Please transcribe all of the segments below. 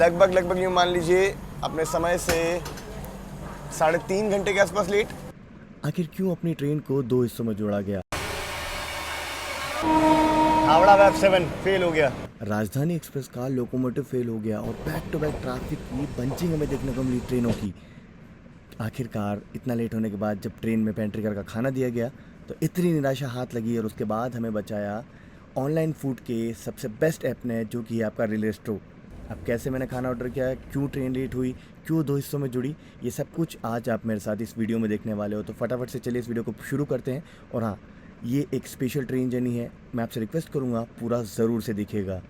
लगभग यूँ मान लीजिए अपने समय से 3.5 घंटे के आसपास लेट। आखिर क्यों अपनी ट्रेन को दो हिस्सों में जोड़ा गया? हावड़ा वेब 7 फेल हो गया। राजधानी एक्सप्रेस का लोकोमोटिव फेल हो गया और बैक टू बैक ट्रैफिक की बंचिंग हमें देखने को मिली ट्रेनों की। आखिरकार इतना लेट होने के बाद जब ट्रेन में पेंट्री कर का खाना दिया गया तो इतनी निराशा हाथ लगी और उसके बाद हमें बचाया ऑनलाइन फूड के सबसे बेस्ट ऐप ने, जो कि है आपका रेलेस्ट्रो। अब कैसे मैंने खाना ऑर्डर किया, क्यों ट्रेन लेट हुई, क्यों दो हिस्सों में जुड़ी, ये सब कुछ आज आप मेरे साथ इस वीडियो में देखने वाले हो। तो फटाफट से चलिए इस वीडियो को शुरू करते हैं। और हाँ, ये एक स्पेशल ट्रेन जर्नी है, मैं आपसे रिक्वेस्ट करूँगा पूरा ज़रूर से दिखेगा।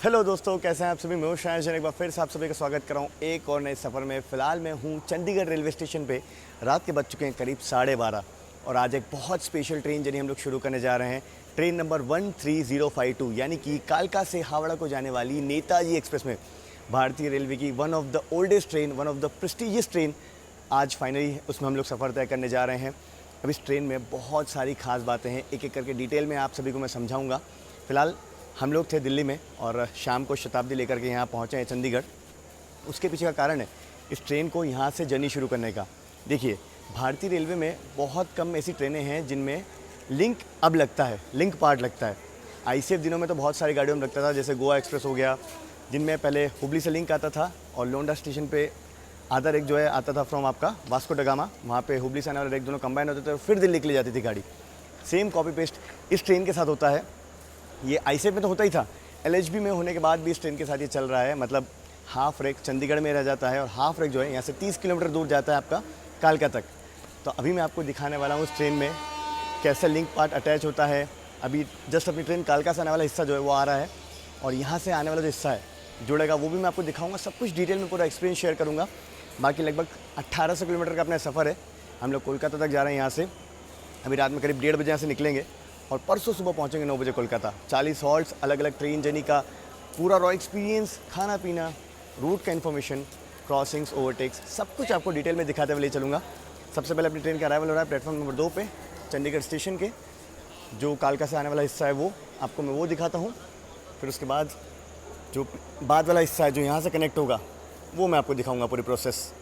हेलो दोस्तों, कैसे हैं आप सभी। मैं शायद एक बार फिर से आप सभी का स्वागत कर रहा हूँ एक और नए सफ़र में। फ़िलहाल मैं हूँ चंडीगढ़ रेलवे स्टेशन पे। रात के बज चुके हैं करीब 12:30 और आज एक बहुत स्पेशल ट्रेन जर्नी हम लोग शुरू करने जा रहे हैं। ट्रेन नंबर 13052 यानी कि कालका से हावड़ा को जाने वाली नेताजी एक्सप्रेस में, भारतीय रेलवे की one of the oldest train, one of the prestigious train. आज फाइनली उसमें हम लोग सफ़र तय करने जा रहे हैं। अब इस ट्रेन में बहुत सारी खास बातें हैं, एक एक करके डिटेल में आप सभी को मैं समझाऊँगा। फ़िलहाल हम लोग थे दिल्ली में और शाम को शताब्दी लेकर के यहाँ पहुँचे हैं चंडीगढ़। उसके पीछे का कारण है इस ट्रेन को यहाँ से जर्नी शुरू करने का। देखिए, भारतीय रेलवे में बहुत कम ऐसी ट्रेनें हैं जिनमें लिंक अब लगता है, लिंक पार्ट लगता है। आईसीएफ दिनों में तो बहुत सारी गाड़ियों में लगता था, जैसे गोवा एक्सप्रेस हो गया, जिनमें पहले हुबली से लिंक आता था और लोंडा स्टेशन पे आधा रेक जो है आता था फ्रॉम आपका वास्को ड गामा, वहाँ पे हुबली से आने वाले रेक दोनों कंबाइन होते थे और फिर दिल्ली के लिए जाती थी गाड़ी। सेम कॉपी पेस्ट इस ट्रेन के साथ होता है। ये आईसीएफ में तो होता ही था, एलएचबी में होने के बाद भी इस ट्रेन के साथ ये चल रहा है। मतलब हाफ रेक चंडीगढ़ में रह जाता है और हाफ रेक जो है यहाँ से 30 किलोमीटर दूर जाता है आपका कालका तक। तो अभी मैं आपको दिखाने वाला हूँ उस ट्रेन में कैसे लिंक पार्ट अटैच होता है। अभी जस्ट अपनी ट्रेन कालका से आने वाला हिस्सा जो है वो आ रहा है और यहाँ से आने वाला जो हिस्सा है जुड़ेगा, वो भी मैं आपको दिखाऊंगा। सब कुछ डिटेल में पूरा एक्सपीरियंस शेयर करूँगा। बाकी लगभग 1800 किलोमीटर का अपना सफ़र है। हम लोग कोलकाता तक जा रहे हैं यहाँ से। अभी रात में करीब 1:30 बजे यहाँ से निकलेंगे और परसों सुबह पहुँचेंगे 9 बजे कोलकाता। 40 हॉल्ट्स, अलग अलग ट्रेन जर्नी का पूरा रॉ एक्सपीरियंस, खाना पीना, रूट का इन्फॉर्मेशन, क्रॉसिंग्स, ओवरटेक्स, सब कुछ आपको डिटेल में दिखाते हुए ले चलूँगा। सबसे पहले अपनी ट्रेन का अराइवल हो रहा है प्लेटफॉर्म नंबर 2 पे चंडीगढ़ स्टेशन के। जो कालका से आने वाला हिस्सा है वो आपको मैं वो दिखाता हूँ। फिर उसके बाद जो बाद वाला हिस्सा है जो यहाँ से कनेक्ट होगा वो मैं आपको दिखाऊँगा पूरी प्रोसेस।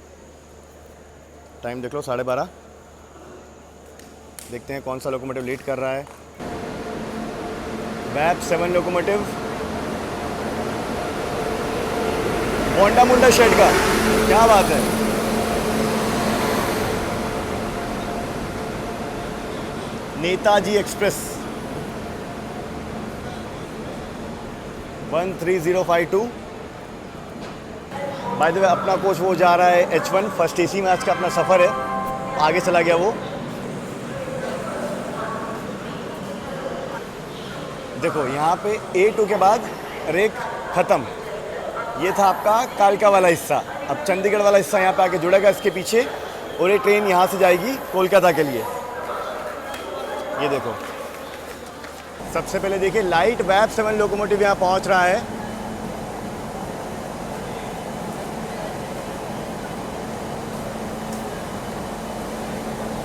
टाइम देख लो 12:30। देखते हैं कौन सा लोकोमोटिव लेट कर रहा है। वेब 7 लोकोमोटिव, होंडा मुंडा शेड का, क्या बात है। Netaji express 13052। By the way अपना कोच वो जा रहा है H1 फर्स्ट एसी में। आज का अपना सफ़र है, आगे चला गया वो। देखो यहाँ पे A2 के बाद रेक ख़त्म। ये था आपका कालका वाला हिस्सा। अब चंडीगढ़ वाला हिस्सा यहाँ पे आके जुड़ेगा इसके पीछे और ये ट्रेन यहाँ से जाएगी कोलकाता के लिए। ये देखो, सबसे पहले देखिए लाइट वेब 7 लोकोमोटिव यहाँ पहुँच रहा है।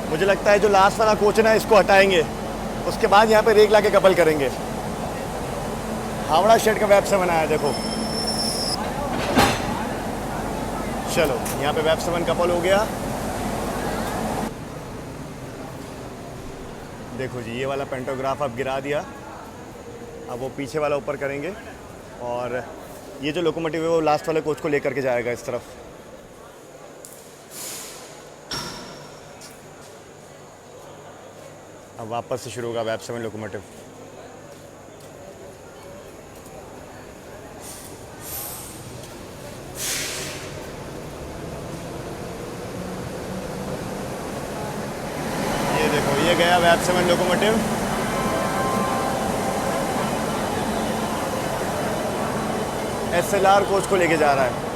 मुझे लगता है जो लास्ट वाला कोच है ना, इसको हटाएंगे, उसके बाद यहाँ पे रेक लाके कपल करेंगे। हावड़ा शेड का वेब 7 आया देखो। चलो यहाँ पे वेब 7 कपल हो गया। देखो जी, ये वाला पेंटोग्राफ अब गिरा दिया। अब वो पीछे वाला ऊपर करेंगे और ये जो लोकोमोटिव है वो लास्ट वाले कोच को लेकर के जाएगा इस तरफ। अब वापस से शुरू होगा वेब 7 लोकोमोटिव। ये देखो, ये गया वेब 7 लोकोमोटिव। SLR कोच को लेके जा रहा है।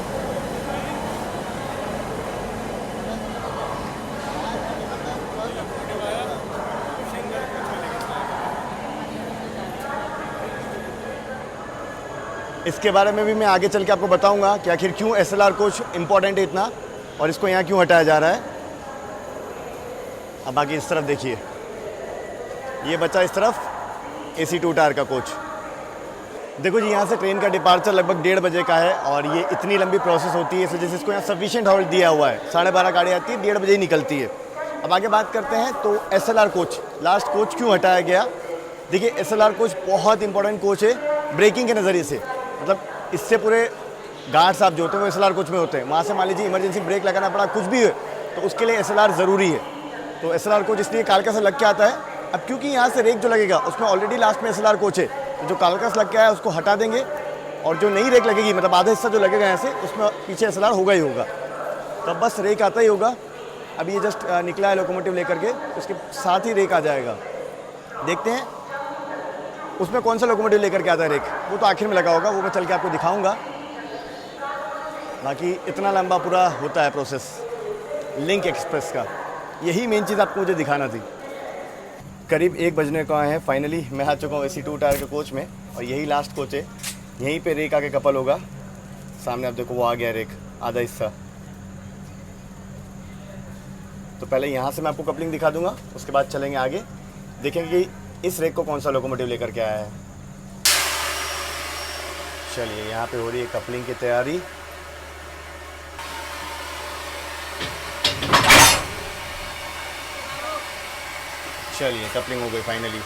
इसके बारे में भी मैं आगे चल के आपको बताऊंगा कि आखिर क्यों SLR कोच इंपॉर्टेंट है इतना और इसको यहाँ क्यों हटाया जा रहा है। अब बाकी इस तरफ देखिए, ये बचा इस तरफ AC2 टायर का कोच। देखो जी, यहाँ से ट्रेन का डिपार्चर लगभग 1:30 बजे का है और ये इतनी लंबी प्रोसेस होती है, इस वजह से इसको यहाँ सफिशिएंट हॉल्ट दिया हुआ है। 12:30 गाड़ी आती है, 1:30 बजे ही निकलती है। अब आगे बात करते हैं तो SLR कोच, लास्ट कोच क्यों हटाया गया? देखिए, SLR कोच बहुत इंपॉर्टेंट कोच है ब्रेकिंग के नज़रिए से। मतलब इससे पूरे गार्ड साहब जो होते हैं वो SLR कोच में होते हैं। वहाँ से मान लीजिए इमरजेंसी ब्रेक लगाना पड़ा, कुछ भी है, तो उसके लिए SLR ज़रूरी है। तो SLR कोच इसलिए कालका से लग के आता है। अब क्योंकि यहाँ से रेक जो लगेगा उसमें ऑलरेडी लास्ट में SLR कोच है, तो जो कालका से लग के आया उसको हटा देंगे और जो नई रेक लगेगी, मतलब आधा हिस्सा जो लगेगा यहाँ से, उसमें पीछे SLR होगा ही होगा। तो अब बस रेक आता ही होगा। अब ये जस्ट निकला है लोकोमोटिव लेकर के, उसके साथ ही रेक आ जाएगा। देखते हैं उसमें कौन सा लोकोमोटिव लेकर के आता है रेक, वो तो आखिर में लगा होगा, वो मैं चल के आपको दिखाऊंगा। बाकी इतना लंबा पूरा होता है प्रोसेस लिंक एक्सप्रेस का, यही मेन चीज़ आपको मुझे दिखाना थी। करीब 1 बजने का है, फाइनली मैं आ चुका हूँ AC 2 टायर के कोच में और यही लास्ट कोच है। यहीं पे रेक आके कपल होगा। सामने आप देखो वो आ गया रेक, आधा हिस्सा। तो पहले यहाँ से मैं आपको कपलिंग दिखा दूंगा, उसके बाद चलेंगे आगे, देखेंगे कि इस रेक को कौन सा लोकोमोटिव लेकर के आया है। चलिए, यहाँ पे हो रही है कपलिंग की तैयारी। चलिए, कपलिंग हो गई फाइनली।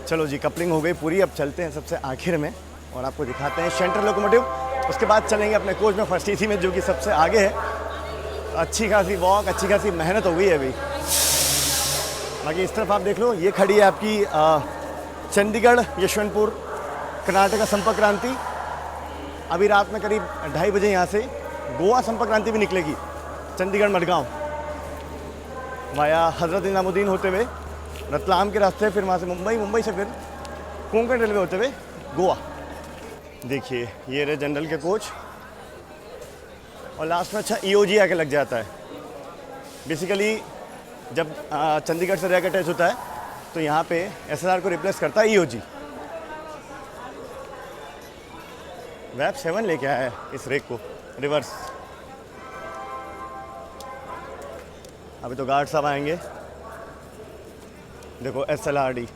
चलो जी, कपलिंग हो गई पूरी। अब चलते हैं सबसे आखिर में और आपको दिखाते हैं सेंट्रल लोकोमोटिव। उसके बाद चलेंगे अपने कोच में, फर्स्ट AC में, जो कि सबसे आगे है। अच्छी खासी वॉक, अच्छी खासी मेहनत हो गई है अभी। बाकी इस तरफ आप देख लो, ये खड़ी है आपकी चंडीगढ़ यशवंतपुर कर्नाटका संपर्क क्रांति। अभी रात में करीब 2:30 बजे यहाँ से गोवा संपर्क क्रांति भी निकलेगी, चंडीगढ़ मडगांव वाया हज़रत निज़ामुद्दीन होते हुए रतलाम के रास्ते, फिर वहाँ से मुंबई, मुंबई से फिर कोंकण रेलवे होते हुए गोवा। देखिए, ये रहे जनरल के कोच और लास्ट में अच्छा EOG आके लग जाता है। बेसिकली जब चंडीगढ़ से रैक अटैच होता है तो यहाँ पे SLR को रिप्लेस करता है EOG। वैप 7 लेके आया है इस रेक को रिवर्स। अभी तो गार्ड साहब आएंगे। देखो SLRD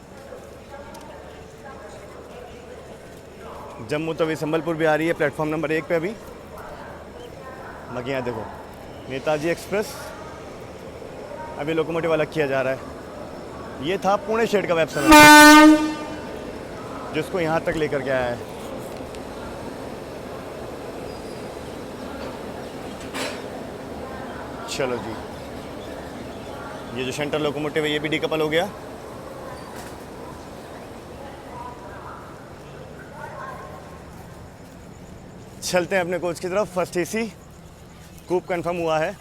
जम्मू तवी संबलपुर भी आ रही है प्लेटफॉर्म नंबर 1 पे अभी। बाकी यहाँ देखो नेताजी एक्सप्रेस, अभी लोकोमोटिव अलग किया जा रहा है। ये था पुणे शेड का वेब 7 जिसको यहाँ तक लेकर के आया है। चलो जी, ये जो सेंट्रल लोकोमोटिव है ये भी डीकपल हो गया। चलते हैं अपने कोच की तरफ। फर्स्ट AC कूप कंफर्म हुआ है।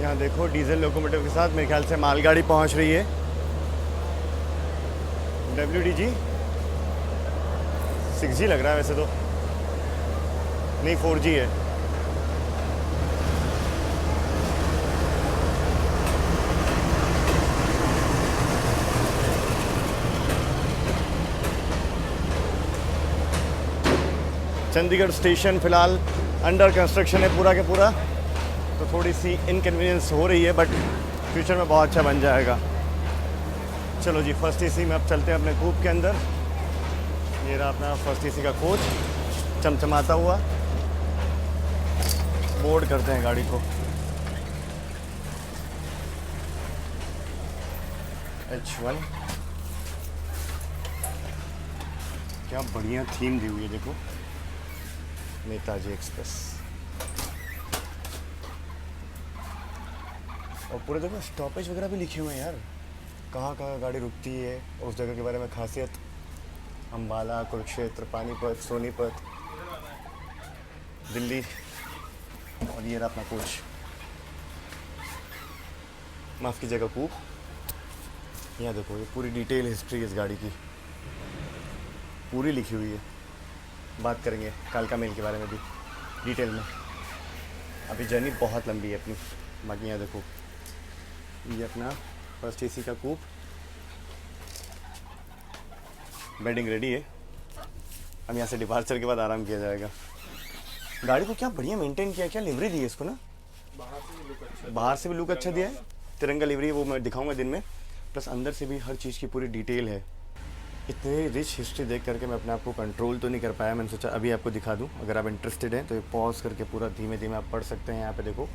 यहाँ देखो डीजल लोकोमोटिव के साथ मेरे ख्याल से मालगाड़ी पहुँच रही है। WDG 6G लग रहा है वैसे तो, नहीं 4G है। चंडीगढ़ स्टेशन फ़िलहाल अंडर कंस्ट्रक्शन है पूरा के पूरा, तो थोड़ी सी इनकन्वीनियंस हो रही है, बट फ्यूचर में बहुत अच्छा बन जाएगा। चलो जी, फर्स्ट AC में अब चलते हैं अपने कूप के अंदर। ये रहा अपना फर्स्ट AC का कोच, चमचमाता हुआ। बोर्ड करते हैं गाड़ी को। H1 क्या बढ़िया थीम दी हुई है, देखो नेताजी एक्सप्रेस। और पूरे देखो स्टॉपेज वगैरह भी लिखे हुए हैं यार, कहाँ कहाँ गाड़ी रुकती है, उस जगह के बारे में खासियत। अम्बाला, कुरुक्षेत्र, पानीपत, सोनीपत, दिल्ली। और ये रहा अपना कोच, माफ़ कीजिएगा कूप। यहाँ देखो, ये पूरी डिटेल हिस्ट्री इस गाड़ी की पूरी लिखी हुई है। बात करेंगे कालका मेल के बारे में भी डिटेल में। अभी जर्नी बहुत लंबी है अपनी। बाकी यहाँ देखो, ये अपना फर्स्ट AC का कूप, बेडिंग रेडी है। अब यहाँ से डिपार्चर के बाद आराम किया जाएगा। गाड़ी को क्या बढ़िया मेंटेन किया, क्या लिवरी दी है इसको ना, बाहर से भी लुक अच्छा दिया है। तिरंगा लिवरी, वो मैं दिखाऊंगा दिन में। प्लस अंदर से भी हर चीज़ की पूरी डिटेल है। इतनी रिच हिस्ट्री देख करके मैं अपने आप को कंट्रोल तो नहीं कर पाया, मैंने सोचा अभी आपको दिखा दूं। अगर आप इंटरेस्टेड हैं तो ये पॉज करके पूरा धीमे धीमे आप पढ़ सकते हैं। यहाँ पे देखो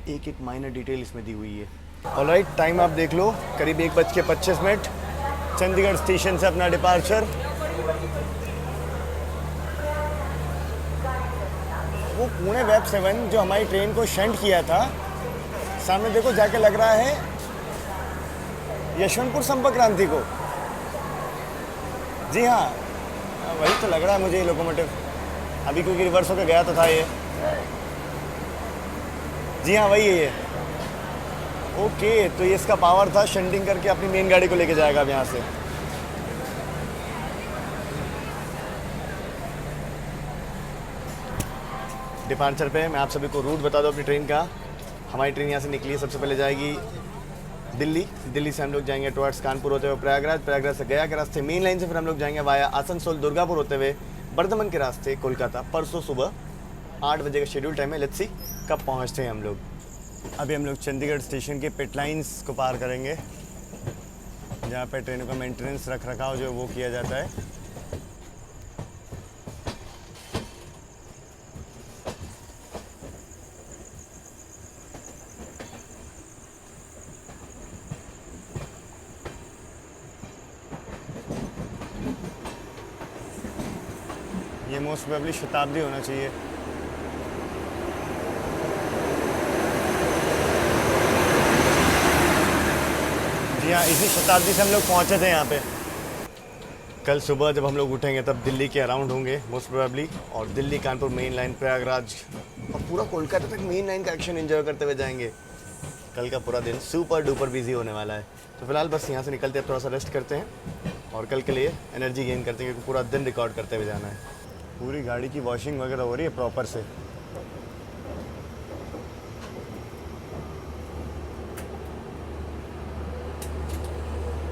एक एक माइनर डिटेल इसमें दी हुई है। ऑलराइट, टाइम आप देख लो, करीब 1:25। चंडीगढ़ स्टेशन से अपना डिपार्चर। वो पुणे वेब 7 जो हमारी ट्रेन को शंट किया था, सामने देखो जाके लग रहा है यशवंतपुर संपर्क क्रांति को। जी हाँ, वही तो लग रहा है मुझे ये लोकोमोटिव। अभी क्योंकि रिवर्स होकर गया तो था ये। जी हाँ, वही है ये। ओके, तो ये इसका पावर था, शंटिंग करके अपनी मेन गाड़ी को लेके जाएगा अब यहाँ से। डिपार्चर पे मैं आप सभी को रूट बता दूं अपनी ट्रेन का। हमारी ट्रेन यहाँ से निकली है, सबसे पहले जाएगी दिल्ली। दिल्ली से हम लोग जाएंगे टुवर्ड्स कानपुर होते हुए प्रयागराज। प्रयागराज से गया के रास्ते मेन लाइन से फिर हम लोग जाएंगे वाया आसनसोल दुर्गापुर होते हुए बर्धमान के रास्ते कोलकाता। परसों सुबह 8 बजे का शेड्यूल टाइम है। लेट्स सी कब पहुँचते हैं हम लोग। अभी हम लोग चंडीगढ़ स्टेशन के पिट लाइन्स को पार करेंगे, जहाँ पे ट्रेनों का मेंटेनेंस रख रखाव जो वो किया जाता है। ये मोस्ट प्रोबेबली शताब्दी होना चाहिए। जी हाँ, इसी शताब्दी से हम लोग पहुँचे थे यहाँ पे। कल सुबह जब हम लोग उठेंगे तब दिल्ली के अराउंड होंगे मोस्ट प्रोबेबली, और दिल्ली कानपुर मेन लाइन प्रयागराज और पूरा कोलकाता तक मेन लाइन का एक्शन एंजॉय करते हुए जाएंगे। कल का पूरा दिन सुपर डुपर बिजी होने वाला है। तो फिलहाल बस यहाँ से निकलते हैं, थोड़ा सा रेस्ट करते हैं और कल के लिए एनर्जी गेन करते हैं, क्योंकि पूरा दिन रिकॉर्ड करते हुए जाना है। पूरी गाड़ी की वॉशिंग वगैरह हो रही है प्रॉपर से।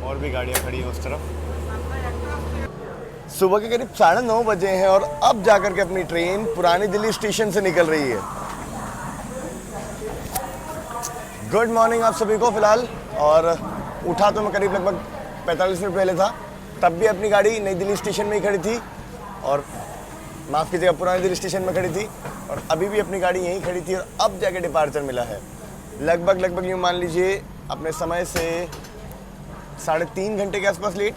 और भी गाड़ियाँ खड़ी हैं उस तरफ। सुबह के करीब 9:30 बजे हैं और अब जाकर के अपनी ट्रेन पुरानी दिल्ली स्टेशन से निकल रही है। गुड मॉर्निंग आप सभी को फिलहाल। और उठा तो मैं करीब लगभग 45 मिनट पहले था, तब भी अपनी गाड़ी नई दिल्ली स्टेशन में ही खड़ी थी, और माफ़ कीजिएगा पुरानी दिल्ली स्टेशन में खड़ी थी, और अभी भी अपनी गाड़ी यहीं खड़ी थी, और अब जाके डिपार्चर मिला है। लगभग यूँ मान लीजिए अपने समय से 3.5 घंटे के आसपास लेट।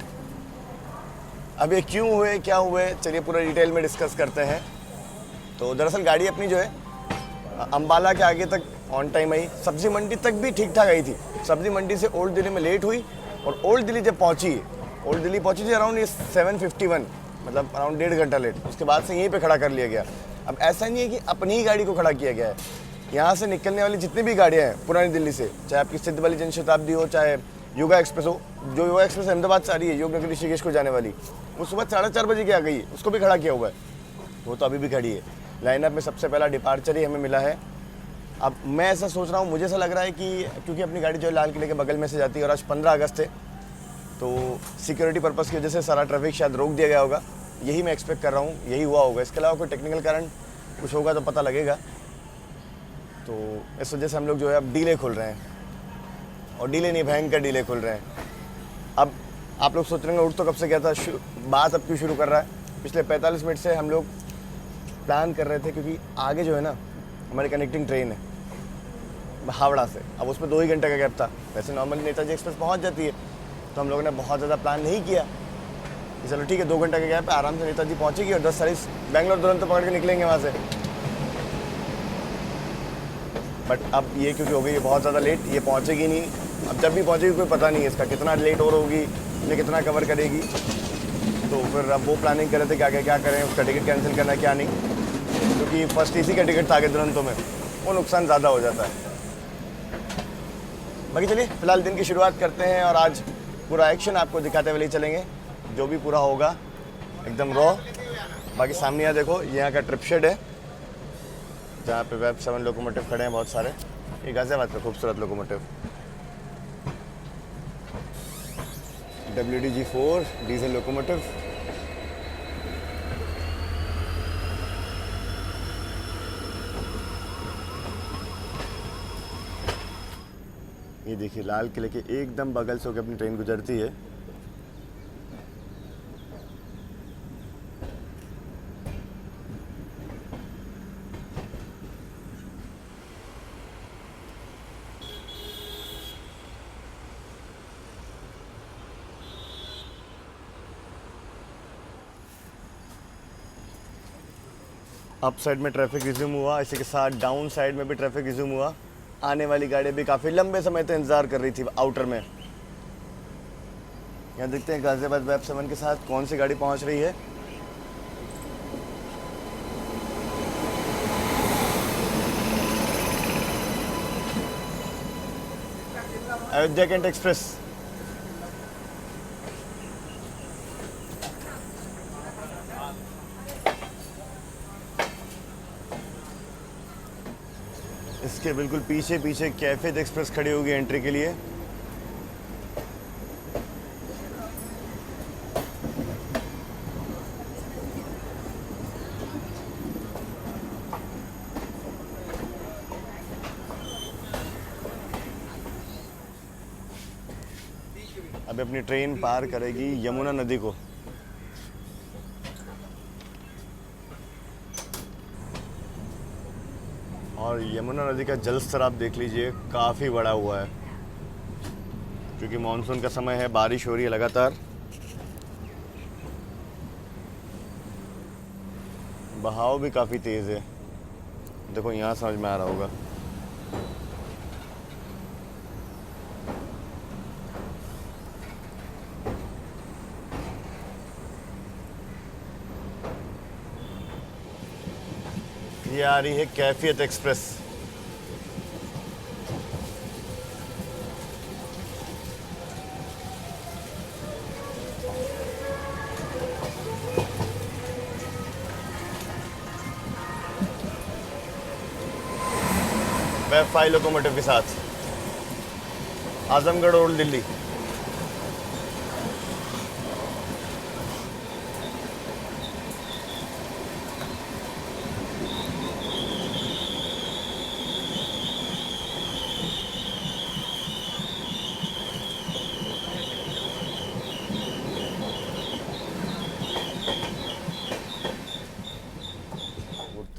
अब ये क्यों हुए, क्या हुए, चलिए पूरा डिटेल में डिस्कस करते हैं। तो दरअसल गाड़ी अपनी जो है अम्बाला के आगे तक ऑन टाइम आई, सब्जी मंडी तक भी ठीक ठाक आई थी। सब्जी मंडी से ओल्ड दिल्ली में लेट हुई, और ओल्ड दिल्ली जब पहुंची, ओल्ड दिल्ली पहुंची थी अराउंड 7:51, मतलब अराउंड 1.5 घंटा लेट। उसके बाद से यहीं पे खड़ा कर लिया गया। अब ऐसा नहीं है कि अपनी ही गाड़ी को खड़ा किया गया है, यहाँ से निकलने वाली जितनी भी गाड़ियाँ हैं पुरानी दिल्ली से, चाहे आपकी सिद्ध वाली जनशताब्दी हो, चाहे योगा एक्सप्रेस हो, जो योगा एक्सप्रेस अहमदाबाद से आ रही है योग नगर ऋषिकेश को जाने वाली, वो सुबह 4:30 बजे की आ गई, उसको भी खड़ा किया हुआ है। वो तो अभी भी खड़ी है। लाइनअप में सबसे पहला डिपार्चर ही हमें मिला है। अब मैं ऐसा सोच रहा हूँ, मुझे ऐसा लग रहा है कि क्योंकि अपनी गाड़ी जो है लाल किले के बगल में से जाती है, और आज 15 अगस्त है, तो सिक्योरिटी पर्पज़ की वजह से सारा ट्रैफिक शायद रोक दिया गया होगा। यही मैं एक्सपेक्ट कर रहा हूँ, यही हुआ होगा। इसके अलावा कोई टेक्निकल कारण कुछ होगा तो पता लगेगा। तो इस वजह से हम लोग जो है अब डीले खोल रहे हैं, और डीले नहीं, भयंकर डीले खोल रहे हैं। अब आप लोग सोच रहे हैं उठ तो कब से गया था, बात अब क्यों शुरू कर रहा है। पिछले 45 मिनट से हम लोग प्लान कर रहे थे, क्योंकि आगे जो है ना हमारी कनेक्टिंग ट्रेन है हावड़ा से। अब उसमें 2 ही घंटे का गैप था। वैसे नॉर्मली नेताजी एक्सप्रेस पहुंच जाती है, तो हम लोगों ने बहुत ज़्यादा प्लान नहीं किया कि चलो ठीक है 2 घंटे का गैप है, आराम से नेताजी पहुंचेगी, और 10:40 बेंगलोर तुरंत पकड़ के निकलेंगे वहाँ से। बट अब ये क्योंकि हो गई है बहुत ज़्यादा लेट, ये पहुँचेगी नहीं। अब जब भी पहुँचेगी कोई पता नहीं है इसका कितना लेट और होगी, ये कितना कवर करेगी। तो फिर अब वो प्लानिंग कर रहे थे कि आगे क्या करें, उसका टिकट कैंसिल करना क्या नहीं, क्योंकि फर्स्ट एसी का टिकट था आगे दुरंतों में, वो नुकसान ज़्यादा हो जाता है। बाकी चलिए फिलहाल दिन की शुरुआत करते हैं, और आज पूरा एक्शन आपको दिखाते हुए चलेंगे, जो भी पूरा होगा एकदम रॉ। बाकी सामने यहाँ देखो, यहाँ का ट्रिप शेड है, जहाँ पे वेब 7 लोकोमोटिव खड़े हैं बहुत सारे। ये गाजियाबाद का खूबसूरत लोकोमोटिव WDG4 डीजल लोकोमोटिव। ये देखिए लाल किले के एकदम बगल से होकर अपनी ट्रेन गुजरती है। अप साइड में ट्रैफिक रिज्यूम हुआ, इसी के साथ डाउन साइड में भी ट्रैफिक रिज्यूम हुआ। आने वाली गाड़ी भी काफ़ी लंबे समय तक इंतज़ार कर रही थी आउटर में। यहाँ देखते हैं गाज़ियाबाद वेब 7 के साथ कौन सी गाड़ी पहुँच रही है। Ayodhya cantt express. इसके बिल्कुल पीछे पीछे कैफेज एक्सप्रेस खड़ी होगी एंट्री के लिए। अब अपनी ट्रेन पार करेगी यमुना नदी को। और यमुना नदी का जल स्तर आप देख लीजिए काफ़ी बड़ा हुआ है, क्योंकि मानसून का समय है, बारिश हो रही है लगातार। बहाव भी काफ़ी तेज़ है, देखो यहाँ समझ में आ रहा होगा। ये आ रही है कैफियत एक्सप्रेस। वेब 5 लोकोमोटिव के साथ आजमगढ़ ओल्ड दिल्ली।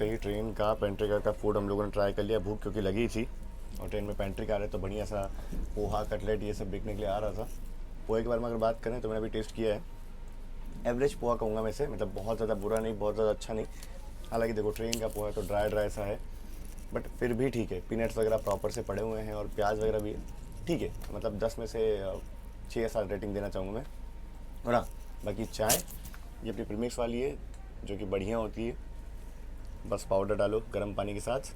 ही ट्रेन का पेंट्री कार का फूड हम लोगों ने ट्राई कर लिया। भूख क्योंकि लगी थी और ट्रेन में पेंट्री कार है तो बढ़िया सा पोहा कटलेट ये सब देखने के लिए आ रहा था। पोहे के बारे में अगर बात करें तो मैंने अभी टेस्ट किया है, एवरेज पोहा कहूँगा मैं से, मतलब बहुत ज़्यादा बुरा नहीं, बहुत ज़्यादा अच्छा नहीं। हालांकि देखो ट्रेन का पोहा तो ड्राई ड्राई सा है, बट फिर भी ठीक है। पीनट्स वगैरह प्रॉपर से पड़े हुए हैं और प्याज वगैरह भी ठीक है, मतलब 10 में से 6 या 7 रेटिंग देना चाहूँगा मैं। और हाँ, बाकी चाय ये अपनी प्रीमिक्स वाली है जो कि बढ़िया होती है, बस पाउडर डालो गर्म पानी के साथ।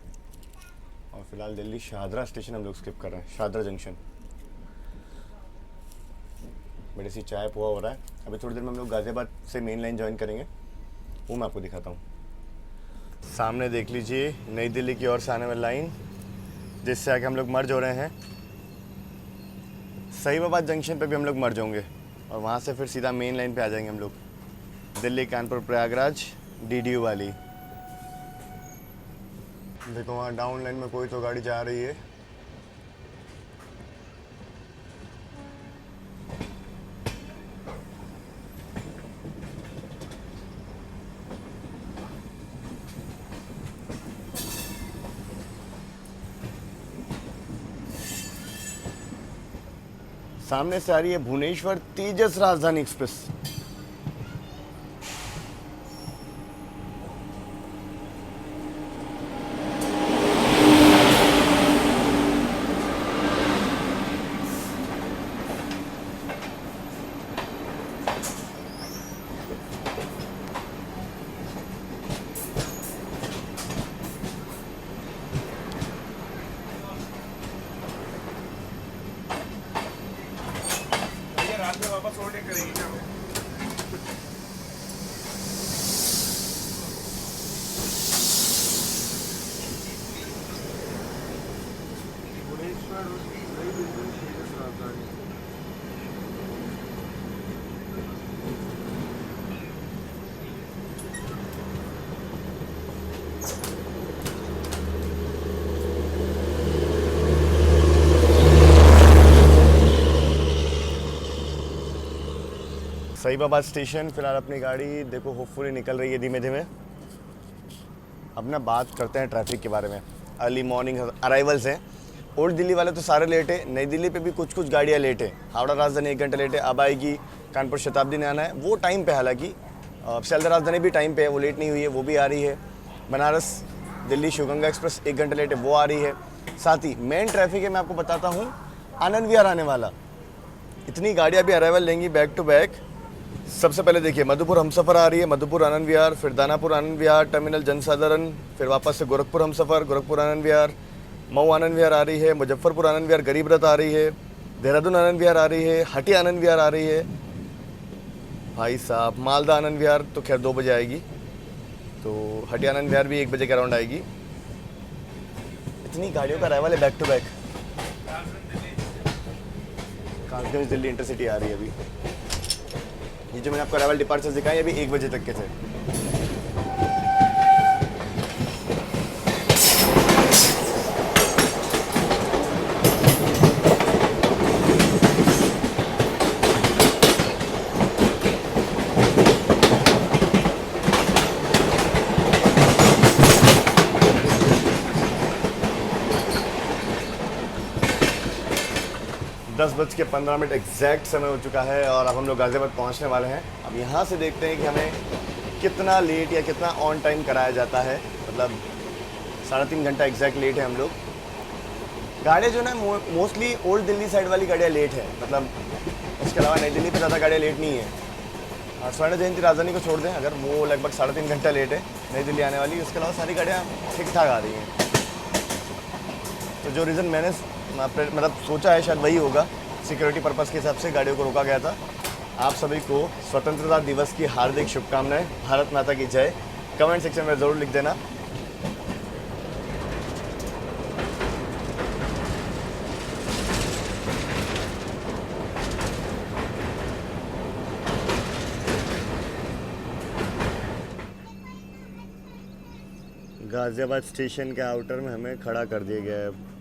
और फिलहाल दिल्ली शाहदरा स्टेशन हम लोग स्किप कर रहे हैं, शाहदरा जंक्शन। बड़ी सी चाय पोहा हो रहा है। अभी थोड़ी देर में हम लोग गाज़ियाबाद से मेन लाइन ज्वाइन करेंगे, वो मैं आपको दिखाता हूँ। सामने देख लीजिए नई दिल्ली की ओर से आने वाली लाइन, जिससे आके हम लोग मर्ज हो रहे हैं। सईबाबाद जंक्शन पे भी हम लोग मर्ज होंगे और वहाँ से फिर सीधा मेन लाइन पे आ जाएंगे हम लोग, दिल्ली कानपुर प्रयागराज DDU वाली। देखो वहाँ डाउन लाइन में कोई तो गाड़ी जा रही है। सामने से आ रही है भुवनेश्वर तेजस राजधानी एक्सप्रेस। सईबाबाद स्टेशन फिलहाल अपनी गाड़ी देखो होपफुली निकल रही है धीमे धीमे। अब ना बात करते हैं ट्रैफिक के बारे में। अर्ली मॉर्निंग अराइवल्स हैं। ओल्ड दिल्ली वाले तो सारे लेट है, नई दिल्ली पे भी कुछ गाड़ियाँ लेट है। हावड़ा राजधानी 1 घंटा लेट है, अब आएगी। कानपुर शताब्दी ने आना है, वो टाइम पे हालांकि। सियालदह राजधानी भी टाइम पे है, वो लेट नहीं हुई है, वो भी आ रही है। बनारस दिल्ली शिवगंगा एक्सप्रेस 1 घंटा लेट है, वो आ रही है। साथ ही मेन ट्रैफिक है, मैं आपको बताता हूँ, आनंद विहार आने वाला। इतनी गाड़ियाँ भी अराइवल लेंगी बैक टू बैक। सबसे पहले देखिए मधुपुर हमसफ़र आ रही है, मधुपुर आनंद विहार, फिर दानापुर आनंद विहार टर्मिनल जनसाधारण, फिर वापस से गोरखपुर हमसफ़र, गोरखपुर आनंद विहार, मऊ आनंद विहार आ रही है, मुजफ्फरपुर आनंद विहार गरीब रथ आ रही है, देहरादून आनंद विहार आ रही है, हटिया आनंद विहार आ रही है। भाई साहब मालदा आनंद विहार तो खैर 2 बजे आएगी, तो हटिया आनंद विहार भी 1 बजे के अराउंड आएगी। इतनी गाड़ियों का अराइवल है back to back. Kasganj Delhi intercity आ रही है अभी। ये जो मैंने आपको अराइवल डिपार्चर्स दिखाए अभी 1 बजे तक के थे। 10:15 एग्जैक्ट समय हो चुका है और अब हम लोग गाज़ियाबाद पहुंचने वाले हैं। अब यहाँ से देखते हैं कि हमें कितना लेट या कितना ऑन टाइम कराया जाता है। मतलब 3.5 घंटा एग्जैक्ट लेट है हम लोग। गाड़ियाँ जो ना मोस्टली ओल्ड दिल्ली साइड वाली गाड़ियाँ लेट है, मतलब उसके अलावा नई दिल्ली पे ज़्यादा गाड़ियाँ लेट नहीं है। स्वर्ण जयंती राजधानी को छोड़ दें अगर, वो लगभग 3.5 घंटा लेट है नई दिल्ली आने वाली। उसके अलावा सारी गाड़ियाँ ठीक ठाक आ रही हैं। तो जो रीज़न मैंने मतलब सोचा है शायद वही होगा। सिक्योरिटी पर्पज़ के हिसाब से गाड़ियों को रोका गया था। आप सभी को स्वतंत्रता दिवस की हार्दिक शुभकामनाएं। भारत माता की जय। कमेंट सेक्शन में ज़रूर लिख देना। गाज़ियाबाद स्टेशन के आउटर में हमें खड़ा कर दिया गया है।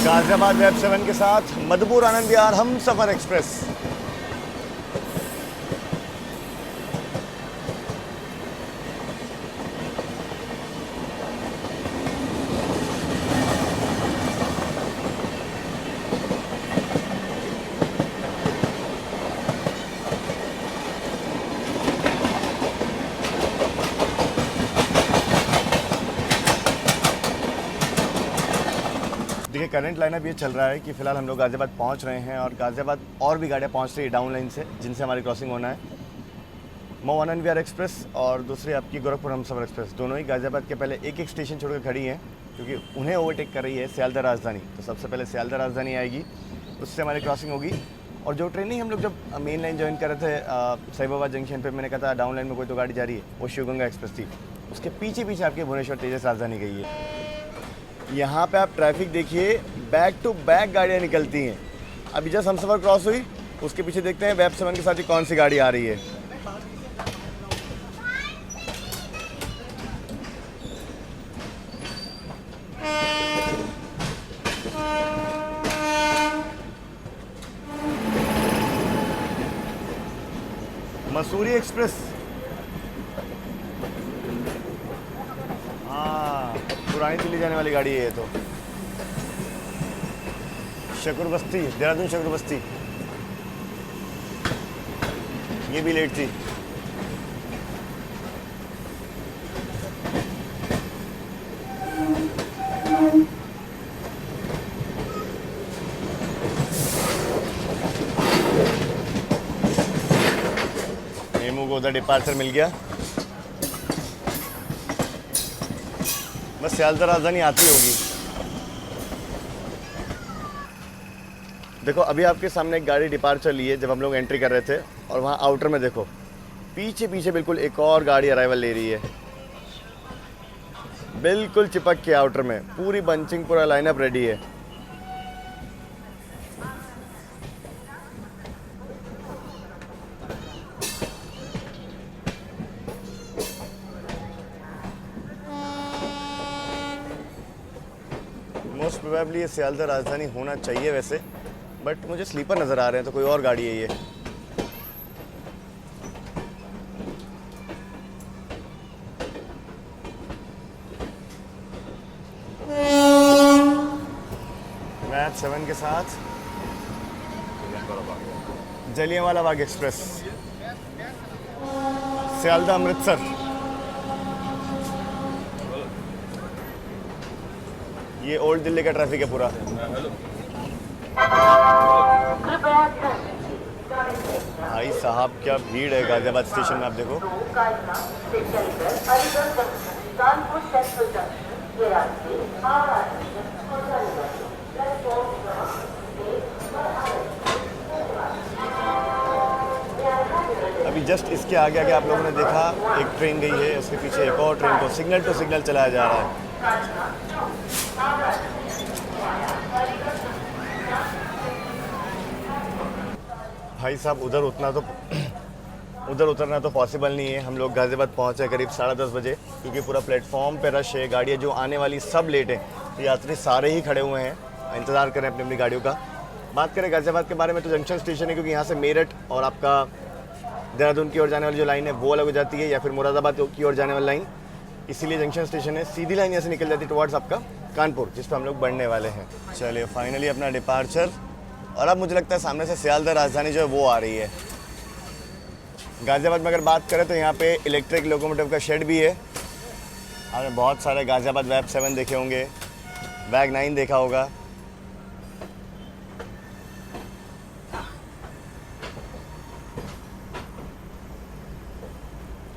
गाज़ियाबाद वेब 7 के साथ मधुपुर आनंद विहार हमसफ़र एक्सप्रेस। देखिए करंट लाइनअप ये चल रहा है कि फ़िलहाल हम लोग गाज़ियाबाद पहुंच रहे हैं और गाज़ियाबाद और भी गाड़ियाँ पहुंच रही है डाउन लाइन से, जिनसे हमारी क्रॉसिंग होना है। मऊ आनंद विहार एक्सप्रेस और दूसरी आपकी गोरखपुर हमसफ़र एक्सप्रेस, दोनों ही गाज़ियाबाद के पहले एक स्टेशन छोड़कर खड़ी हैं, क्योंकि उन्हें ओवरटेक कर रही है सियालदह राजधानी। तो सबसे पहले सियालदह राजधानी आएगी, उससे हमारी क्रॉसिंग होगी। और जो ट्रेनिंग हम लोग जब मेन लाइन ज्वाइन कर रहे थे सईबाबाद जंक्शन पे, मैंने कहा था डाउन लाइन में कोई तो गाड़ी जा रही है, वो शिवगंगा एक्सप्रेस थी। उसके पीछे पीछे आपके भुवनेश्वर तेजस राजधानी गई है। यहाँ पे आप ट्रैफिक देखिए, बैक टू बैक गाड़ियाँ निकलती हैं। अभी जस्ट हमसफ़र क्रॉस हुई, उसके पीछे देखते हैं वेब 7 के साथ ही कौन सी गाड़ी आ रही है। मसूरी एक्सप्रेस, हाँ पुरानी दिल्ली जाने वाली गाड़ी है ये तो। शकूर बस्ती, देहरादून शकूर बस्ती, ये भी लेट थी। मेमू को उधर डिपार्चर मिल गया। बस सियालदह राजधानी आती होगी। देखो अभी आपके सामने एक गाड़ी डिपार्चर ली है जब हम लोग एंट्री कर रहे थे, और वहाँ आउटर में देखो पीछे पीछे बिल्कुल एक और गाड़ी अराइवल ले रही है, बिल्कुल चिपक के आउटर में। पूरी बंचिंग, पूरा लाइनअप रेडी है। मोस्ट प्रोबेबली ये सियालदह राजधानी होना चाहिए वैसे, बट मुझे स्लीपर नज़र आ रहे हैं, तो कोई और गाड़ी है ये। वैब 7 के साथ जलियांवाला बाग एक्सप्रेस, सियालदह अमृतसर। ये ओल्ड दिल्ली का ट्रैफिक है पूरा। भाई साहब क्या भीड़ है गाजियाबाद स्टेशन में, आप देखो। अभी जस्ट इसके आगे आगे आप लोगों ने देखा एक ट्रेन गई है, उसके पीछे एक और ट्रेन को सिग्नल टू सिग्नल चलाया जा रहा है। भाई साहब उधर उतरना तो पॉसिबल नहीं है। हम लोग गाज़ियाबाद पहुँचे करीब 10:30 बजे, क्योंकि पूरा प्लेटफॉर्म पे रश है, गाड़ियाँ जो आने वाली सब लेट हैं, तो यात्री सारे ही खड़े हुए हैं, इंतज़ार करें अपनी अपनी गाड़ियों का। बात करें गाज़ियाबाद के बारे में तो जंक्शन स्टेशन है, क्योंकि यहाँ से मेरठ और आपका देहरादून की ओर जाने वाली जो लाइन है वो अलग हो जाती है, या फिर मुरादाबाद की ओर जाने वाली लाइन, इसीलिए जंक्शन स्टेशन है। सीधी लाइन यहाँ से निकल जाती है टुवर्ड्स आपका कानपुर, जिस पर हम लोग बढ़ने वाले हैं। चलिए फाइनली अपना डिपार्चर, और अब मुझे लगता है सामने से सियालदह राजधानी जो है वो आ रही है। गाज़ियाबाद में अगर बात करें तो यहाँ पे इलेक्ट्रिक लोकोमोटिव का शेड भी है। आपने बहुत सारे गाज़ियाबाद वैब 7 देखे होंगे, वैग 9 देखा होगा।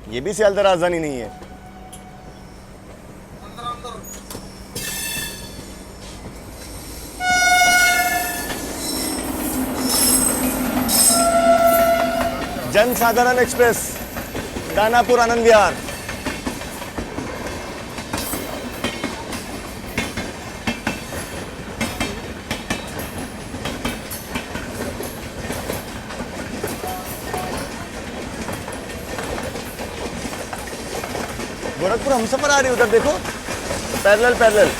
ये भी सियालदह राजधानी नहीं है। जनसाधारण एक्सप्रेस, दानापुर आनंद विहार। गोरखपुर हमसफर आ रही है, उधर देखो, पैरेलल।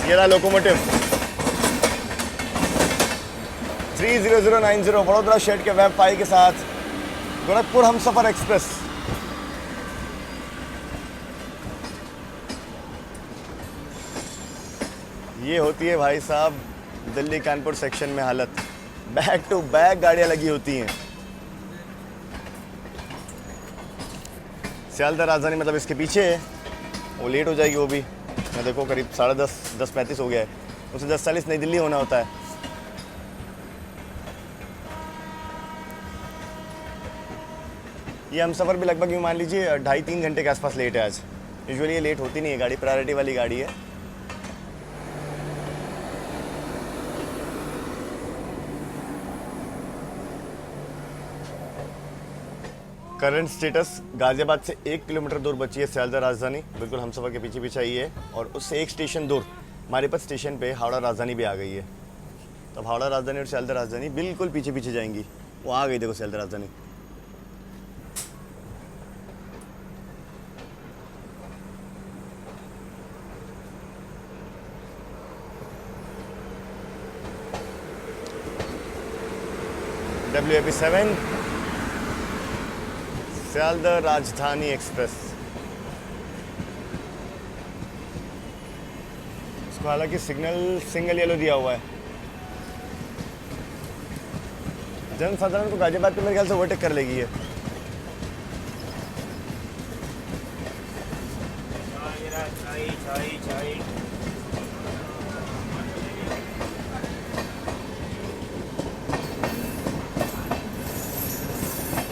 ये रहा लोकोमोटिव 30090 वडोदरा शेड के वेब 5 के साथ गोरखपुर हमसफर एक्सप्रेस। ये होती है भाई साहब दिल्ली कानपुर सेक्शन में हालत, बैक टू बैक गाड़ियां लगी होती हैं। सियालदह राजधानी मतलब इसके पीछे है, वो लेट हो जाएगी वो भी। मैं देखो करीब 10:30, 10:35 हो गया है, उसे 10:40 नई दिल्ली होना होता है। ये हम सफ़र भी लगभग यूँ मान लीजिए 2.5-3 घंटे के आसपास लेट है आज। यूजुअली ये लेट होती नहीं है गाड़ी, प्रायोरिटी वाली गाड़ी है। करंट स्टेटस, गाज़ियाबाद से 1 किलोमीटर दूर बची है सियालदह राजधानी, बिल्कुल हम सफ़र के पीछे पीछे आई है। और उससे एक स्टेशन दूर मारीपत स्टेशन पे हावड़ा राजधानी भी आ गई है। तो हावड़ा राजधानी और सियालदह राजधानी बिल्कुल पीछे पीछे जाएंगी। वो आ गई, देखो सियालदह राजधानी। WAP7 सियालदह राजधानी एक्सप्रेस। इसको हालांकि सिंगल येलो दिया हुआ है। जनसाधारण को गाजियाबाद पे मेरे ख्याल से ओवरटेक कर लेगी ये।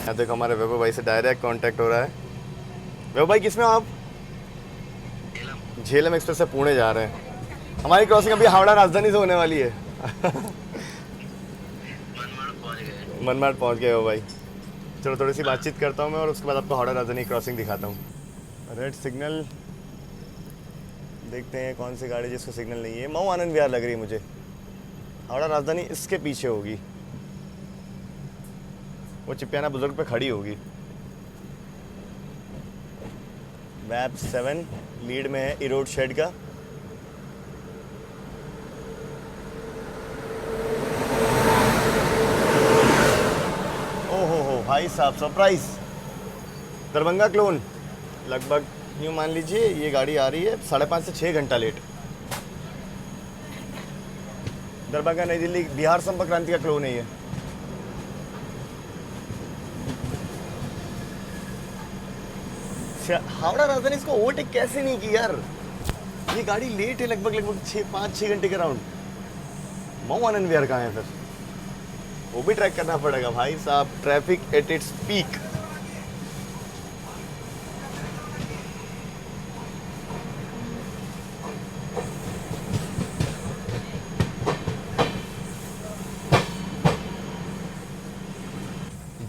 यहाँ देखो हमारे वैभव भाई से डायरेक्ट कांटेक्ट हो रहा है। वैभव भाई किसमें हो आप? झेलम एक्सप्रेस से पुणे जा रहे हैं। हमारी क्रॉसिंग अभी हावड़ा राजधानी से होने वाली है। मनमाड़ पहुँच गए हो भाई। चलो थोड़ी सी बातचीत करता हूँ मैं, और उसके बाद आपको हावड़ा राजधानी क्रॉसिंग दिखाता हूँ। रेड सिग्नल, देखते हैं कौन सी गाड़ी जिसको सिग्नल नहीं है। मऊ आनंद विहार लग रही है मुझे। हावड़ा राजधानी इसके पीछे होगी, वो चिपियाना बुजुर्ग पे खड़ी होगी। वैब 7 लीड में है इरोड शेड का। ओहो हो भाई साहब, सरप्राइज। दरभंगा क्लोन लगभग यूँ मान लीजिए ये गाड़ी आ रही है 5.5 से 6 घंटा लेट। दरभंगा नई दिल्ली बिहार संपर्क क्रांति का क्लोन है ये। हावड़ा राजधानी इसको ओवरटेक कैसे नहीं की यार। ये गाड़ी लेट है लगभग 5-6 घंटे के राउंड। मऊ आनंद विहार कहाँ है फिर, वो भी ट्रैक करना पड़ेगा भाई साहब। Traffic at its peak.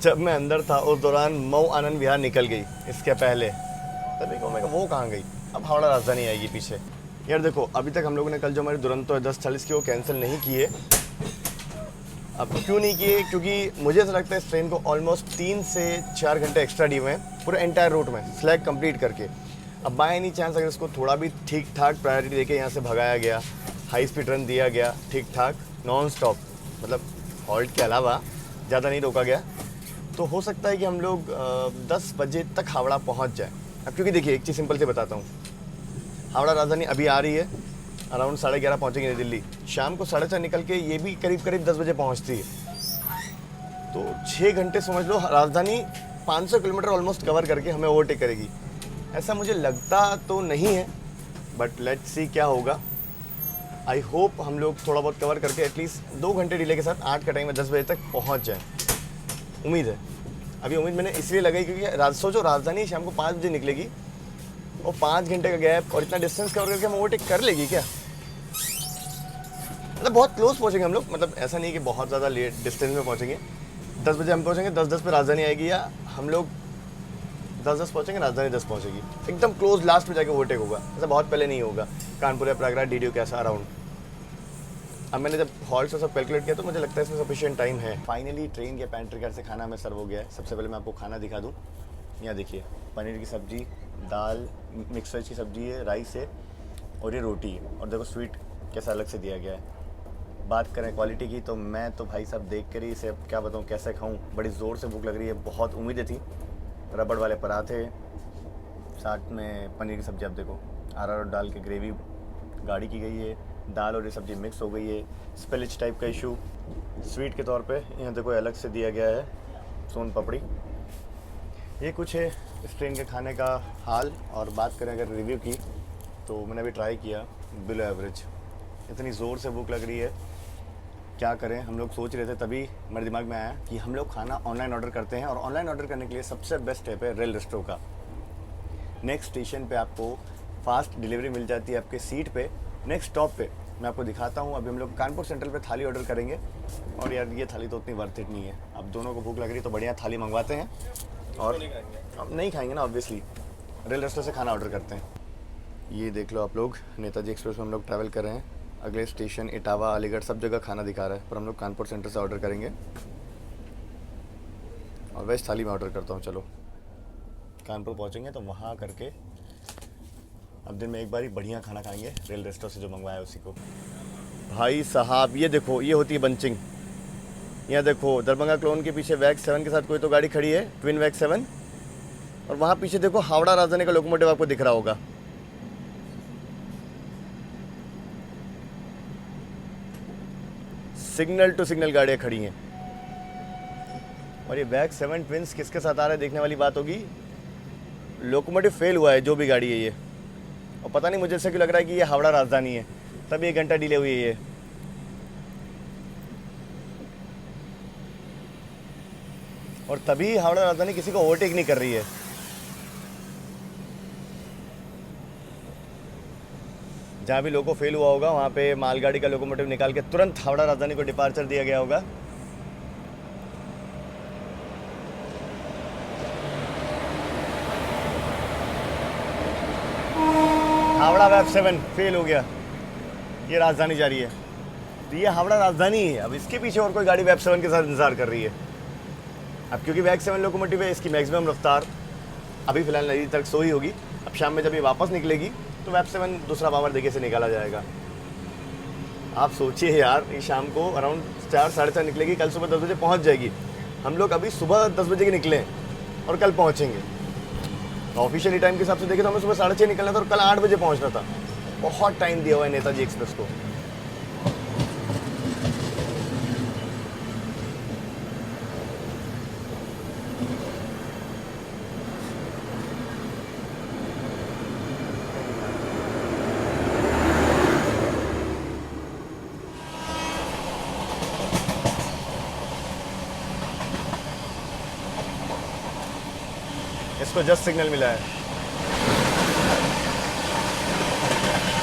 जब मैं अंदर था उस दौरान मऊ आनंद विहार निकल गई, इसके पहले तभी को मैं वो कहाँ गई। अब हावड़ा राजधानी आएगी पीछे। यार देखो अभी तक हम लोगों ने कल जो हमारी दुरंतो है 10:40 की वो कैंसिल नहीं किए। अब क्यों नहीं किए, क्योंकि मुझे ऐसा लगता है इस ट्रेन को ऑलमोस्ट 3 से 4 घंटे एक्स्ट्रा दिए हुए हैं पूरे एंटायर रूट में स्लैग कंप्लीट करके। अब बाय एनी चांस अगर इसको थोड़ा भी ठीक ठाक प्रायोरिटी देके यहाँ से भगाया गया, हाई स्पीड रन दिया गया ठीक ठाक नॉन स्टॉप, मतलब हॉल्ट के अलावा ज़्यादा नहीं रोका गया, तो हो सकता है कि हम लोग 10 बजे तक हावड़ा पहुंच जाए। अब क्योंकि देखिए एक चीज़ सिंपल से बताता हूँ, हावड़ा राजधानी अभी आ रही है, अराउंड 11:30 पहुँचेंगे नई दिल्ली। शाम को 4:30 निकल के ये भी करीब 10 बजे पहुँचती है। तो 6 घंटे समझ लो राजधानी 500 किलोमीटर ऑलमोस्ट कवर करके हमें ओवरटेक करेगी। ऐसा मुझे लगता तो नहीं है, बट लेट्स सी क्या होगा। आई होप हम लोग थोड़ा बहुत कवर करके एटलीस्ट 2 घंटे डिले के साथ 8 का टाइम में 10 बजे तक पहुँच जाएँ। उम्मीद है। अभी उम्मीद मैंने इसलिए लगाई क्योंकि सोचो राजधानी शाम को 5 बजे निकलेगी और 5 घंटे का गैप और इतना डिस्टेंस कवर करके हम ओवरटेक कर लेगी क्या। मतलब बहुत क्लोज पहुंचेंगे हम लोग, मतलब ऐसा नहीं कि बहुत ज़्यादा लेट डिस्टेंस में पहुंचेंगे। 10 बजे हम पहुंचेंगे, 10:10 पे राजधानी आएगी, या हम लोग 10:10 पहुंचेंगे, राजधानी 10 पहुंचेगी। एकदम क्लोज लास्ट में जाके ओवरटेक होगा। ऐसा बहुत पहले नहीं होगा। कानपुर या प्रयागराज डीडीयू कैसा अराउंड। अब मैंने जब हॉल्ट से सब कैलकुलेट किया तो मुझे लगता है इसमें सफिशिएंट टाइम है। फाइनली ट्रेन के पैंट्री कार से खाना हमें सर्व हो गया है। सबसे पहले मैं आपको खाना दिखा दूँ। यहाँ देखिए पनीर की सब्ज़ी, दाल, मिक्स वेज की सब्ज़ी है, राइस है और ये रोटी है। और देखो स्वीट कैसा अलग से दिया गया है। बात करें क्वालिटी की तो मैं तो भाई साहब देख कर ही इसे क्या बताऊँ कैसे खाऊँ, बड़ी ज़ोर से भूख लग रही है। बहुत उम्मीदें थी। रबड़ वाले पराठे, साथ में पनीर की सब्ज़ी, आप देखो अरारोट डाल के ग्रेवी गाढ़ी की गई है, दाल और ये सब्ज़ी मिक्स हो गई है। स्पिलिच टाइप का इशू स्वीट के तौर पे यहाँ देखो अलग से दिया गया है, सोन पापड़ी। ये कुछ है इस ट्रेन के खाने का हाल। और बात करें अगर रिव्यू की तो मैंने अभी ट्राई किया, बिलो एवरेज। इतनी ज़ोर से भूख लग रही है, क्या करें। हम लोग सोच रहे थे, तभी मेरे दिमाग में आया कि हम लोग खाना ऑनलाइन ऑर्डर करते हैं। और ऑनलाइन ऑर्डर करने के लिए सबसे बेस्ट स्टेप है रेल रेस्टो का। नेक्स्ट स्टेशन पे आपको फास्ट डिलीवरी मिल जाती है आपके सीट पे। नेक्स्ट स्टॉप पे मैं आपको दिखाता हूँ। अभी हम लोग कानपुर सेंट्रल पे थाली ऑर्डर करेंगे। और यार ये थाली तो उतनी वर्थ इट नहीं है। अब दोनों को भूख लग रही है तो बढ़िया थाली मंगवाते हैं। और अब नहीं खाएंगे ना ऑब्वियसली, रेल रेस्टो से खाना ऑर्डर करते हैं। ये देख लो आप लोग, नेताजी एक्सप्रेस में हम लोग ट्रैवल कर रहे हैं। अगले स्टेशन इटावा, अलीगढ़ सब जगह खाना दिखा रहा है, पर हम लोग कानपुर सेंटर से ऑर्डर करेंगे। और वेज थाली में ऑर्डर करता हूँ। चलो कानपुर पहुँचेंगे तो वहाँ करके अब दिन में एक बार ही बढ़िया खाना खाएंगे रेल रेस्टोरेंट से जो मंगवाया उसी को। भाई साहब ये देखो, ये होती है बंचिंग। यहाँ देखो दरभंगा क्लोन के पीछे वैग 7 के साथ कोई तो गाड़ी खड़ी है, ट्विन वैग 7। और वहाँ पीछे देखो हावड़ा राजधानी का लोकोमोटिव आपको दिख रहा होगा। सिग्नल टू सिग्नल गाड़ियाँ खड़ी हैं। और ये वैग 7 ट्विंस किसके साथ आ रहा है देखने वाली बात होगी। लोकोमोटिव फेल हुआ है जो भी गाड़ी है ये। और पता नहीं मुझे ऐसा क्यों लग रहा है कि ये हावड़ा राजधानी है, तभी 1 घंटा डिले हुई है ये। और तभी हावड़ा राजधानी किसी को ओवरटेक नहीं कर रही है। जहाँ भी लोको फेल हुआ होगा वहाँ पे मालगाड़ी का लोकोमोटिव निकाल के तुरंत हावड़ा राजधानी को डिपार्चर दिया गया होगा। हावड़ा वैब 7 फेल हो गया, ये राजधानी जा रही है। तो ये हावड़ा राजधानी है। अब इसके पीछे और कोई गाड़ी वैब 7 के साथ इंतजार कर रही है। अब क्योंकि वैग 7 लोकोमोटिव है, इसकी मैक्सिमम रफ्तार अभी फिलहाल नई तक 100 ही होगी। अब शाम में जब ये वापस निकलेगी तो वेब 7 दूसरा पावर देके से निकाला जाएगा। आप सोचिए यार, ये शाम को अराउंड 4 साढ़े 4 निकलेगी, कल सुबह 10 बजे पहुंच जाएगी। हम लोग अभी सुबह 10 बजे के निकले और कल पहुंचेंगे। ऑफिशियली टाइम के हिसाब से देखें तो हमें सुबह 6:30 निकलना था और कल 8 बजे पहुंचना था। बहुत टाइम दिया हुआ है नेताजी एक्सप्रेस को। इसको जस्ट सिग्नल मिला है।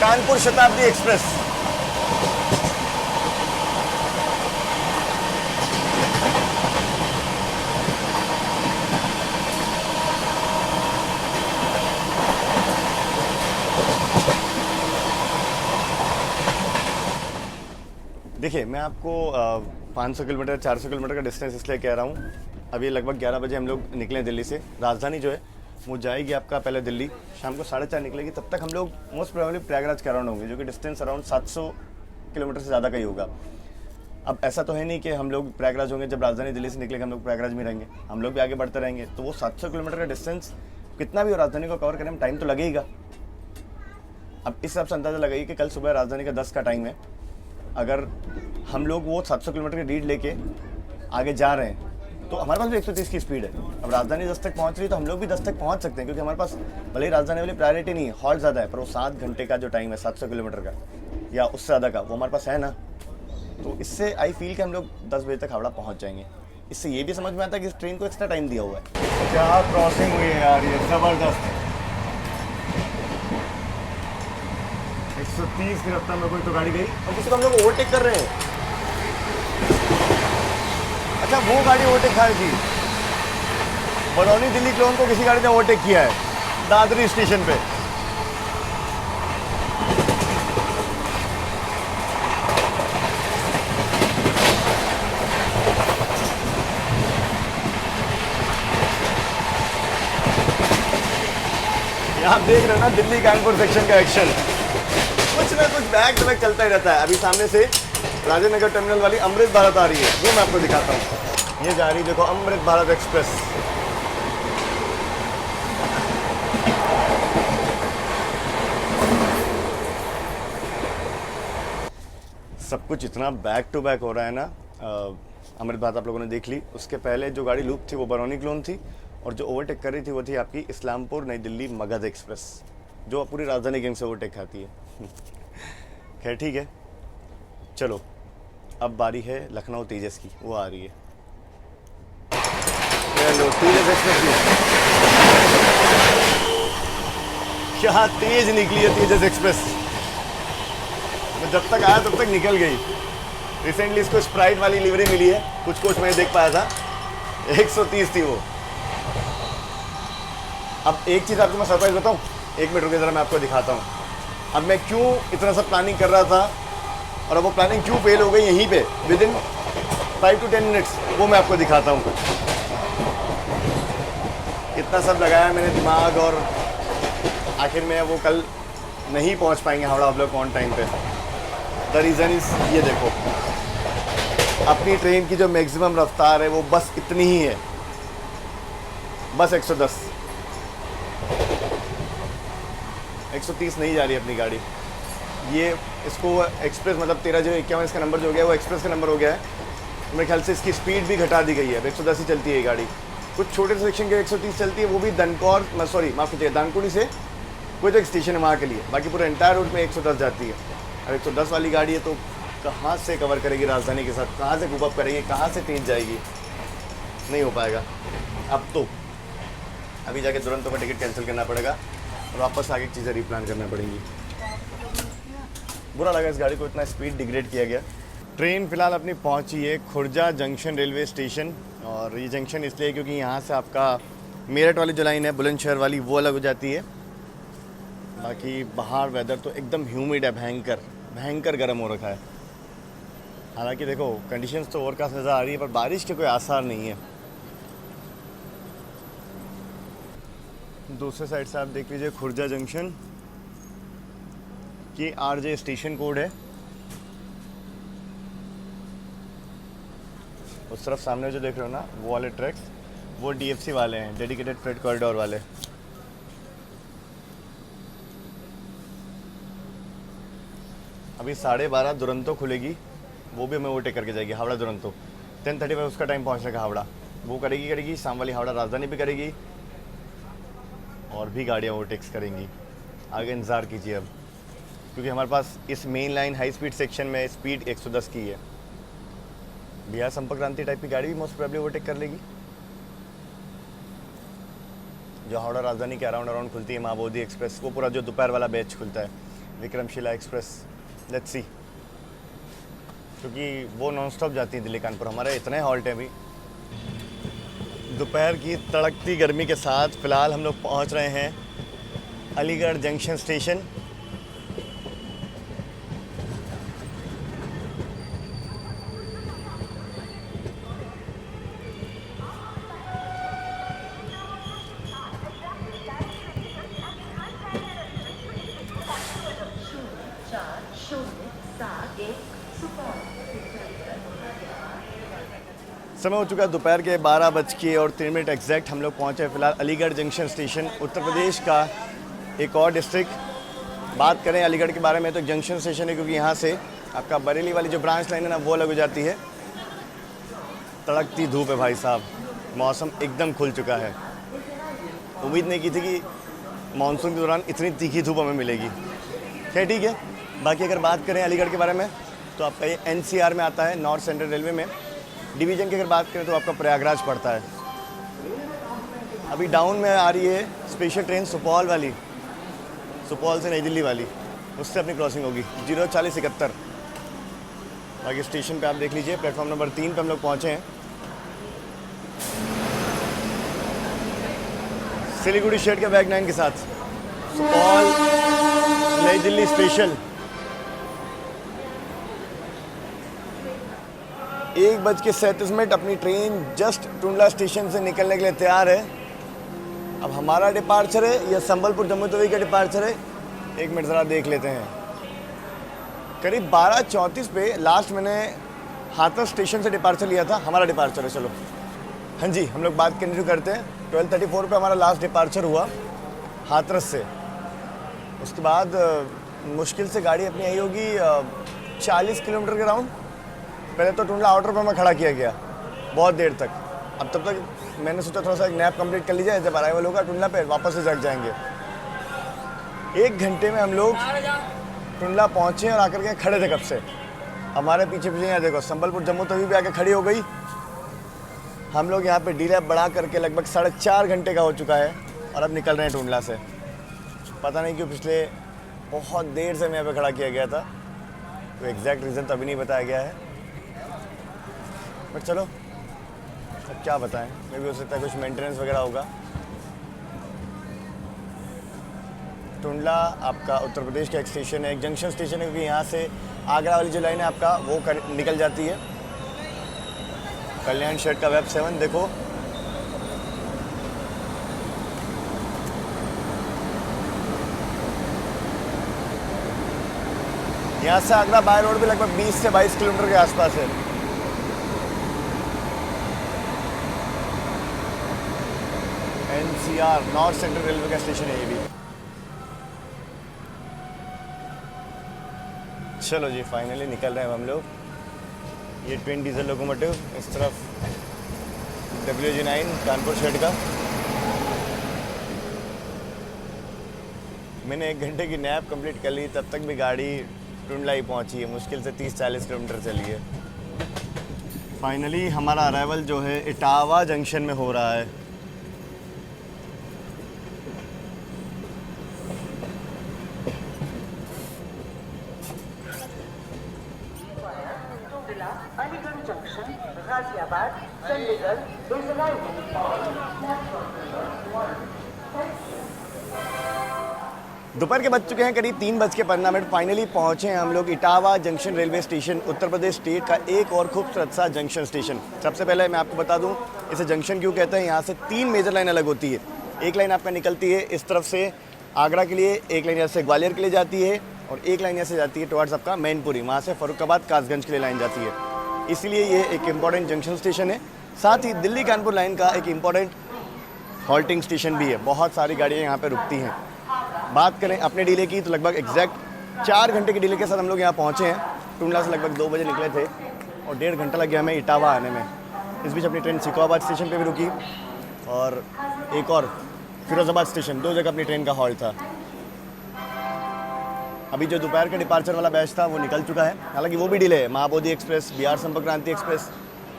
कानपुर शताब्दी एक्सप्रेस। देखिए, मैं आपको 500 किलोमीटर 400 किलोमीटर का डिस्टेंस इसलिए कह रहा हूँ। अभी लगभग 11 बजे हम लोग निकले दिल्ली से। राजधानी जो है वो जाएगी आपका पहले दिल्ली, शाम को 4:30 निकलेगी। तब तक हम लोग मोस्ट प्रोबेबली प्रयागराज के अराउंड होंगे, जो कि डिस्टेंस अराउंड 700 किलोमीटर से ज़्यादा का ही होगा। अब ऐसा तो है नहीं कि हम लोग प्रयागराज होंगे, जब राजधानी दिल्ली से निकलेंगे हम लोग प्रयागराज में रहेंगे, हम लोग भी आगे बढ़ते रहेंगे। तो वो 700 किलोमीटर का डिस्टेंस कितना भी हो, राजधानी को कवर करने में टाइम तो लगेगा। अब इस हिसाब से अंदाज़ा लगाइए कि कल सुबह राजधानी का 10 का टाइम है। अगर हम लोग वो 700 किलोमीटर की लीड लेके आगे जा रहे हैं तो हमारे पास भी 130 की स्पीड है। अब राजधानी 10 तक पहुंच रही है तो हम लोग भी 10 तक पहुंच सकते हैं, क्योंकि हमारे पास भले ही राजधानी वाली प्रायोरिटी नहीं है, हॉल्ट ज़्यादा है, पर वो 7 घंटे का जो टाइम है 700 किलोमीटर का या उससे ज़्यादा का, वो हमारे पास है ना। तो इससे आई फील कि हम लोग 10 बजे तक हावड़ा पहुँच जाएंगे। इससे ये भी समझ में आता है कि इस ट्रेन को एक्स्ट्रा टाइम दिया हुआ है। क्या क्रॉसिंग हुई है यार, ये ज़बरदस्त। 130 की रफ्तार में कोई तो गाड़ी गई और किसी को हम लोग ओवरटेक कर रहे हैं। अच्छा, वो गाड़ी ओवरटेक खा रही थी। बरौनी दिल्ली क्लोन को किसी गाड़ी ने ओवरटेक किया है दादरी स्टेशन पे। आप देख रहे हो ना दिल्ली कानपुर सेक्शन का एक्शन, कुछ ना कुछ बैक टू बैक चलता ही रहता है। अभी सामने से राजेंद्र नगर टर्मिनल वाली अमृत भारत आ रही है, वो मैं आपको दिखाता हूँ। ये जा रही देखो अमृत भारत एक्सप्रेस। सब कुछ इतना बैक टू बैक हो रहा है ना। अमृत भारत आप लोगों ने देख ली, उसके पहले जो गाड़ी लूप थी वो बरौनी क्लोन थी, और जो ओवरटेक कर रही थी वो थी आपकी इस्लामपुर नई दिल्ली मगध एक्सप्रेस, जो पूरी राजधानी गैंग से ओवरटेक खाती है। खैर ठीक है, चलो अब बारी है लखनऊ तेजस की, वो आ रही है। चलो तेजस एक्सप्रेस की क्या तेज निकली है तेजस एक्सप्रेस। मैं जब तक आया तब तक निकल गई। रिसेंटली इसको स्प्राइट वाली लिवरी मिली है, कुछ कोच मैंने देख पाया था, 130 थी वो। अब एक चीज़ आपको मैं सरप्राइज बताऊँ, 1 मिनट रुके ज़रा, मैं आपको दिखाता हूँ। अब मैं क्यों इतना सब प्लानिंग कर रहा था और अब वो प्लानिंग क्यों फेल हो गई यहीं पे विद इन 5 to 10 मिनट्स, वो मैं आपको दिखाता हूँ। इतना सब लगाया मैंने दिमाग और आखिर में वो कल नहीं पहुँच पाएंगे हावड़ा आप लोग ऑन टाइम पे। द रीज़न इज़ ये देखो, अपनी ट्रेन की जो मैक्सिमम रफ्तार है वो बस इतनी ही है, बस 110। 130 नहीं जा रही अपनी गाड़ी। ये इसको एक्सप्रेस मतलब 13/51 इसका नंबर जो हो गया वो एक्सप्रेस का नंबर हो गया है। मेरे ख्याल से इसकी स्पीड भी घटा दी गई है, 110 ही चलती है ये गाड़ी। कुछ छोटे सेक्शन के 130 चलती है, वो भी दनकौर माफ़ कीजिए दानकुनी से कोई तो एक स्टेशन है वहाँ के लिए, बाकी पूरे एंटायर रूट में 110 जाती है। अब 110 वाली गाड़ी है तो कहाँ से कवर करेगी राजधानी के साथ, कहाँ से कूप अप करेगी, कहाँ से तेज जाएगी, नहीं हो पाएगा। अब तो अभी जाके तुरंत तो टिकट कैंसिल करना पड़ेगा और वापस आगे चीज़ें रीप्लान करना पड़ेंगी। बुरा लगा इस गाड़ी को इतना स्पीड डिग्रेड किया गया। ट्रेन फ़िलहाल अपनी पहुंची है खुर्जा जंक्शन रेलवे स्टेशन, और ये जंक्शन इसलिए क्योंकि यहाँ से आपका मेरठ वाली जो लाइन है बुलंदशहर वाली वो अलग हो जाती है। बाकी बाहर वेदर तो एकदम ह्यूमिड है, भयंकर गर्म हो रखा है। हालांकि देखो कंडीशंस तो ओवरकास्ट नज़र आ रही है पर बारिश के कोई आसार नहीं है। दूसरे साइड से आप देख लीजिए खुर्जा जंक्शन की आरजे स्टेशन कोड है। उस तरफ सामने जो देख रहे हो ना वो वाले ट्रैक्स वो डीएफसी वाले हैं, डेडिकेटेड फ्रेट कॉरिडोर वाले। अभी 12:30 दुरंतो खुलेगी, वो भी हमें ओवरटेक करके जाएगी, हावड़ा दुरंतो। 10:35 उसका टाइम पहुंचने का हावड़ा, वो करेगी। शाम वाली हावड़ा राजधानी भी करेगी और भी गाड़ियाँ ओवरटेक्स करेंगी। आगे इंतज़ार कीजिए अब, क्योंकि हमारे पास इस main line high speed section में स्पीड 110 की है। बिहार संपर्क क्रांति टाइप की गाड़ी भी मोस्ट प्रोबेबली ओवरटेक कर लेगी। जो हावड़ा राजधानी के अराउंड खुलती है, महाबोधि एक्सप्रेस, वो पूरा जो दोपहर वाला बैच खुलता है, विक्रमशिला एक्सप्रेस, लेट्स सी, क्योंकि वो नॉन स्टॉप जाती है दिल्ली कानपुर। हमारे इतने हॉल्ट हैं अभी दोपहर की तड़कती गर्मी के साथ। फ़िलहाल हम लोग पहुंच रहे हैं अलीगढ़ जंक्शन स्टेशन। समय हो चुका है दोपहर के 12:03 एग्जैक्ट। हम लोग पहुँचे फ़िलहाल अलीगढ़ जंक्शन स्टेशन, उत्तर प्रदेश का एक और डिस्ट्रिक्ट। बात करें अलीगढ़ के बारे में तो जंक्शन स्टेशन है, क्योंकि यहाँ से आपका बरेली वाली जो ब्रांच लाइन है ना वो अलग हो जाती है। तड़कती धूप है भाई साहब, मौसम एकदम खुल चुका है। उम्मीद नहीं की थी कि मानसून के दौरान इतनी तीखी धूप हमें मिलेगी। खैर ठीक है। बाकी अगर बात करें अलीगढ़ के बारे में तो आपका ये एनसीआर में आता है, नॉर्थ सेंट्रल रेलवे में। डिवीज़न की अगर बात करें तो आपका प्रयागराज पड़ता है। अभी डाउन में आ रही है स्पेशल ट्रेन सुपौल वाली, सुपौल से नई दिल्ली वाली, उससे अपनी क्रॉसिंग होगी 04071। बाकी स्टेशन पे आप देख लीजिए, प्लेटफॉर्म नंबर 3 पे हम लोग पहुँचे हैं। सिलीगुड़ी शेड के बैक 9 के साथ सुपौल नई दिल्ली स्पेशल। 1:37 अपनी ट्रेन जस्ट टुंडला स्टेशन से निकलने के लिए तैयार है। अब हमारा डिपार्चर है या संबलपुर जम्मू तवी का डिपार्चर है, 1 मिनट ज़रा देख लेते हैं। करीब 12:34 पे लास्ट मैंने हाथरस स्टेशन से डिपार्चर लिया था, हमारा डिपार्चर है। चलो हाँ जी, हम लोग बात कंटिन्यू करते हैं। 12:34 पे हमारा लास्ट डिपार्चर हुआ हाथरस से। उसके बाद मुश्किल से गाड़ी अपनी आई होगी 40 किलोमीटर के राउंड। पहले तो टुंडला आउटर पर मैं खड़ा किया गया बहुत देर तक। अब तब तक मैंने सोचा थोड़ा सा एक नैप कंप्लीट कर लीजिए, जब अराइवल होगा टुंडला पे वापस से जग जाएंगे। 1 घंटे में हम लोग टुंडला पहुँचे और आकर के खड़े थे कब से। हमारे पीछे यहाँ देखो संबलपुर जम्मू तवी भी आके खड़ी हो गई। हम लोग यहाँ पे डी-लैप बढ़ा करके लगभग 4.5 घंटे का हो चुका है और अब निकल रहे हैं टुंडला से। पता नहीं क्यों पिछले बहुत देर से मैं यहाँ पे खड़ा किया गया था, तो एग्जैक्ट रीज़न तो अभी नहीं बताया गया है, बट चलो अब क्या बताएं। मे भी हो सकता है कुछ मेंटेनेंस वगैरह होगा। टुंडला आपका उत्तर प्रदेश का एक स्टेशन है, एक जंक्शन स्टेशन है, क्योंकि यहाँ से आगरा वाली जो लाइन है आपका वो निकल जाती है। कल्याण शेड का वेब 7 देखो, यहाँ से आगरा बाय रोड भी लगभग 20 से 22 किलोमीटर के आसपास है। एनसीआर नॉर्थ सेंट्रल रेलवे का स्टेशन है ये भी। चलो जी फाइनली निकल रहे हैं हम लोग। ये ट्विन डीजल लोकोमोटिव, इस तरफ WG9 कानपुर शेड का। मैंने 1 घंटे की नैप कंप्लीट कर ली, तब तक भी गाड़ी टुंडला ही पहुंची है। मुश्किल से 30-40 किलोमीटर चली है। फाइनली हमारा अराइवल जो है इटावा जंक्शन में हो रहा है। Aligarh junction, Ghaziabad, Chandigarh is arriving on दोपहर के बज चुके हैं करीब 3:15। फाइनली पहुंचे हैं हम लोग Etawah junction railway station, Uttar Pradesh state का एक और खूबसूरत सा जंक्शन स्टेशन। सबसे पहले मैं आपको बता दूं इसे जंक्शन क्यों कहते हैं। यहाँ से 3 मेजर लाइन अलग होती है। एक लाइन आपका निकलती है इस तरफ से आगरा के लिए, एक लाइन यहाँ से ग्वालियर के लिए जाती है और एक लाइन यहाँ से जाती है टुवर्ड्स आपका मैनपुरी, वहाँ से फरुखाबाद कासगंज के लिए लाइन जाती है। इसीलिए ये एक इम्पॉर्टेंट जंक्शन स्टेशन है। साथ ही दिल्ली कानपुर लाइन का एक इम्पॉर्टेंट हॉल्टिंग स्टेशन भी है। बहुत सारी गाड़ियाँ यहाँ पर रुकती हैं। बात करें अपने डिले की तो लगभग एग्जैक्ट 4 घंटे के डिले के साथ हम लोग यहाँ पहुँचे हैं। टुंडला से लगभग 2 बजे निकले थे और 1.5 घंटा लग गया हमें इटावा आने में। इस बीच अपनी ट्रेन सिकोहाबाद स्टेशन पे भी रुकी और एक और फिरोज़ाबाद स्टेशन, 2 जगह अपनी ट्रेन का हॉल्ट था। अभी जो दोपहर का डिपार्चर वाला बैच था वो निकल चुका है, हालांकि वो भी डिले है। महाबोधि एक्सप्रेस, बिहार संपर्क क्रांति एक्सप्रेस,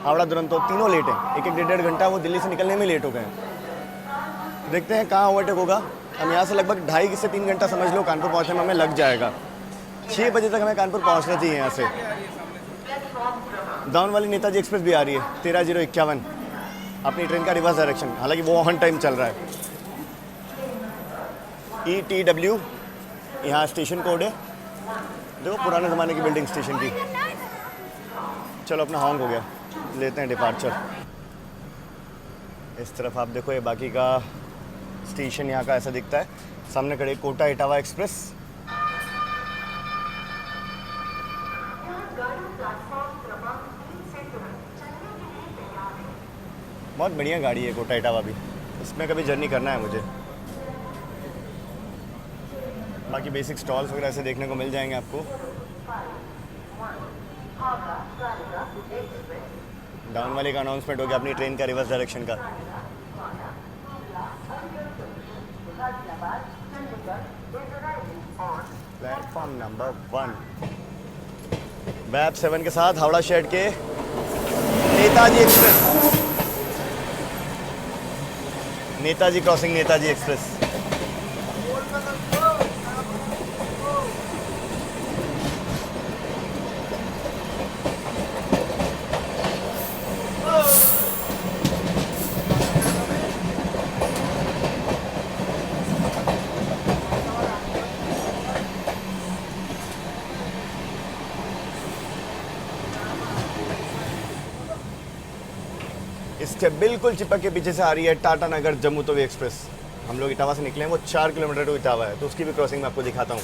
हावड़ा दुरंतो, तीनों लेट हैं। एक 1.5 घंटा वो दिल्ली से निकलने में लेट हो गए हैं। देखते हैं कहाँ ओवरटेक होगा। हम यहाँ से लगभग 2.5 से 3 घंटा समझ लो कानपुर पहुँचने में हमें लग जाएगा। 6 बजे तक हमें कानपुर पहुँचना चाहिए यहाँ से। डाउन वाली नेताजी एक्सप्रेस भी आ रही है 13:51 अपनी ट्रेन का रिवर्स डायरेक्शन, हालांकि वो ऑन टाइम चल रहा है। ETW यहाँ स्टेशन कोड है, देखो पुराने ज़माने की बिल्डिंग स्टेशन की। चलो अपना हॉन्ग हो गया, लेते हैं डिपार्चर। इस तरफ आप देखो ये बाकी का स्टेशन यहाँ का ऐसा दिखता है। सामने खड़े कोटा इटावा एक्सप्रेस। बहुत बढ़िया गाड़ी है कोटा इटावा भी, इसमें कभी जर्नी करना है मुझे। बाकी बेसिक स्टॉल्स वगैरह ऐसे देखने को मिल जाएंगे आपको। डाउन वाले का अनाउंसमेंट हो गया अपनी ट्रेन का रिवर्स डायरेक्शन का। प्लेटफॉर्म नंबर 1 BAP 7 के साथ हावड़ा शेड के Netaji express, Netaji crossing, Netaji express. इसके बिल्कुल चिपक के पीछे से आ रही है टाटा नगर जम्मू तवी एक्सप्रेस। हम लोग इटावा से निकले हैं, वो 4 किलोमीटर टू इटावा है, तो उसकी भी क्रॉसिंग मैं आपको दिखाता हूँ।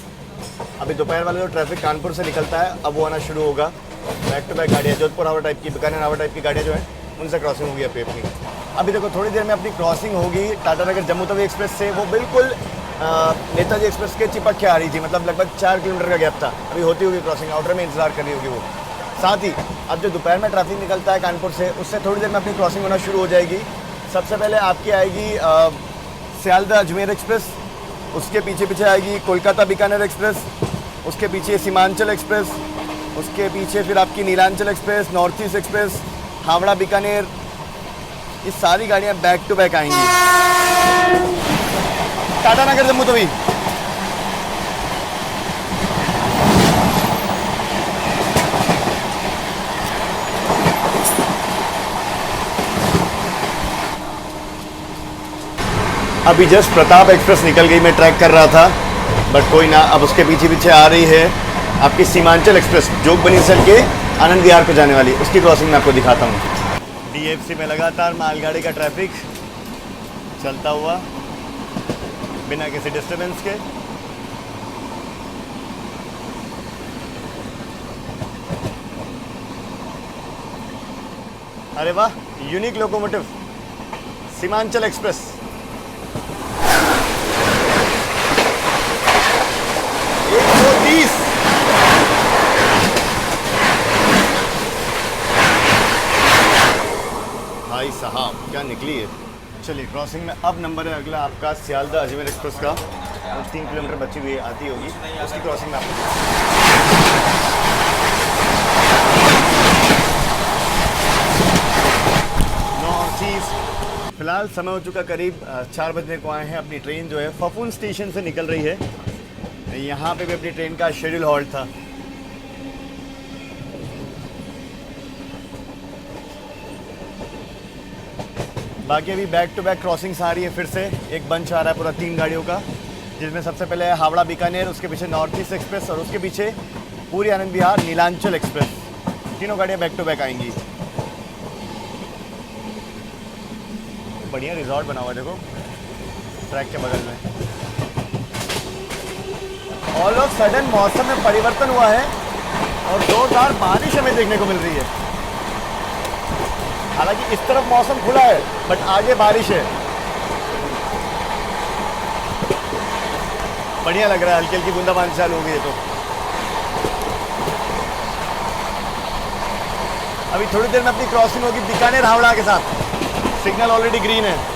अभी दोपहर वाला जो ट्रैफिक कानपुर से निकलता है अब वो आना शुरू होगा। बैक टू बैक गाड़ियाँ, जोधपुर हावड़ा टाइप की, बीकानेर हावड़ा टाइप की गाड़ियाँ जो हैं उनसे क्रॉसिंग होगी अपनी अपनी। अभी देखो थोड़ी देर में अपनी क्रॉसिंग होगी टाटा नगर जम्मू तवी एक्सप्रेस से। वो बिल्कुल नेताजी एक्सप्रेस के चिपक के आ रही थी, मतलब लगभग 4 किलोमीटर का गैप था। अभी होती होगी क्रॉसिंग, आउटर में इंतजार कर रही होगी वो। साथ ही अब जो दोपहर में ट्रैफिक निकलता है कानपुर से, उससे थोड़ी देर में अपनी क्रॉसिंग होना शुरू हो जाएगी। सबसे पहले आपकी आएगी सियालदह अजमेर एक्सप्रेस, उसके पीछे पीछे आएगी कोलकाता बीकानेर एक्सप्रेस, उसके पीछे सीमांचल एक्सप्रेस, उसके पीछे फिर आपकी Nilanchal express, north east express, Howrah Bikaner. ये सारी गाड़ियाँ बैक टू बैक आएंगी। टाटा नगर जम्मू तवी, अभी जस्ट प्रताप एक्सप्रेस निकल गई, मैं ट्रैक कर रहा था बट कोई ना। अब उसके पीछे पीछे आ रही है आपकी सीमांचल एक्सप्रेस, जोगबनी से के आनंद विहार को जाने वाली, उसकी क्रॉसिंग मैं आपको दिखाता हूँ। DFC में लगातार मालगाड़ी का ट्रैफिक चलता हुआ बिना किसी डिस्टर्बेंस के। अरे वाह, यूनिक लोकोमोटिव सीमांचल एक्सप्रेस। भाई साहब क्या निकली है। चलिए क्रॉसिंग में अब नंबर है अगला आपका सियालदह अजमेर एक्सप्रेस का, और 3 किलोमीटर बची हुई आती होगी, उसकी क्रॉसिंग में आपको। North east. फिलहाल समय हो चुका करीब 4 बजने को आए हैं। अपनी ट्रेन जो है फफून स्टेशन से निकल रही है। यहाँ पे भी अपनी ट्रेन का शेड्यूल हॉल्ट था। बाकी अभी बैक टू बैक क्रॉसिंग्स आ रही है, फिर से एक बंच आ रहा है पूरा 3 गाड़ियों का, जिसमें सबसे पहले है हावड़ा बीकानेर, उसके पीछे नॉर्थ ईस्ट एक्सप्रेस और उसके पीछे पूरी आनंद विहार नीलांचल एक्सप्रेस। तीनों गाड़ियाँ बैक टू बैक आएंगी। बढ़िया रिजॉर्ट बना हुआ है देखो, ट्रैक के बगल में। ऑल ऑफ सडन मौसम में परिवर्तन हुआ है और जोरदार बारिश हमें देखने को मिल रही है। हालांकि इस तरफ मौसम खुला है बट आगे बारिश है। बढ़िया लग रहा है, हल्की हल्की बूंदाबांदी चालू हो गई है। तो अभी थोड़ी देर में अपनी क्रॉसिंग होगी बीकानेर हावड़ा के साथ। सिग्नल ऑलरेडी ग्रीन है।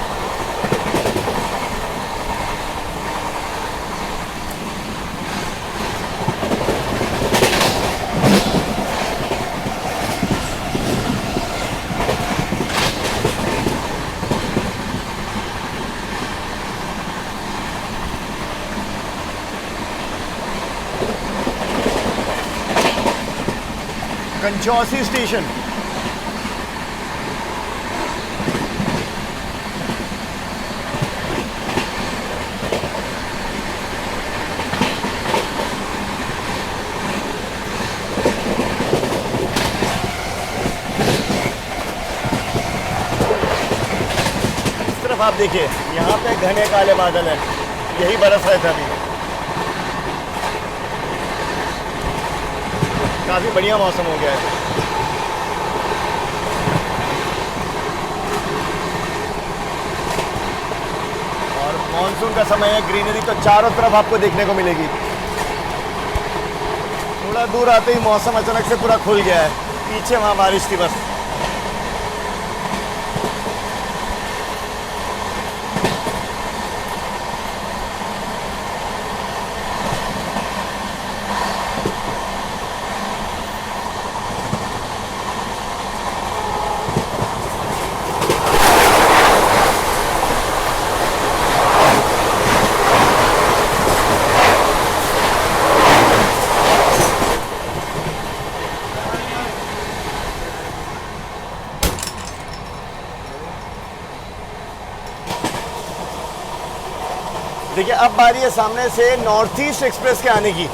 कंचौसी स्टेशन। इस तरफ आप देखिए, यहाँ पे घने काले बादल हैं, यही बरस रहे थे अभी। काफ़ी बढ़िया मौसम हो गया है। और मॉनसून का समय है, ग्रीनरी तो चारों तरफ आपको देखने को मिलेगी। थोड़ा दूर आते ही मौसम अचानक से पूरा खुल गया है। पीछे वहाँ बारिश थी बस। देखिए अब बारी है सामने से नॉर्थ ईस्ट एक्सप्रेस के आने की।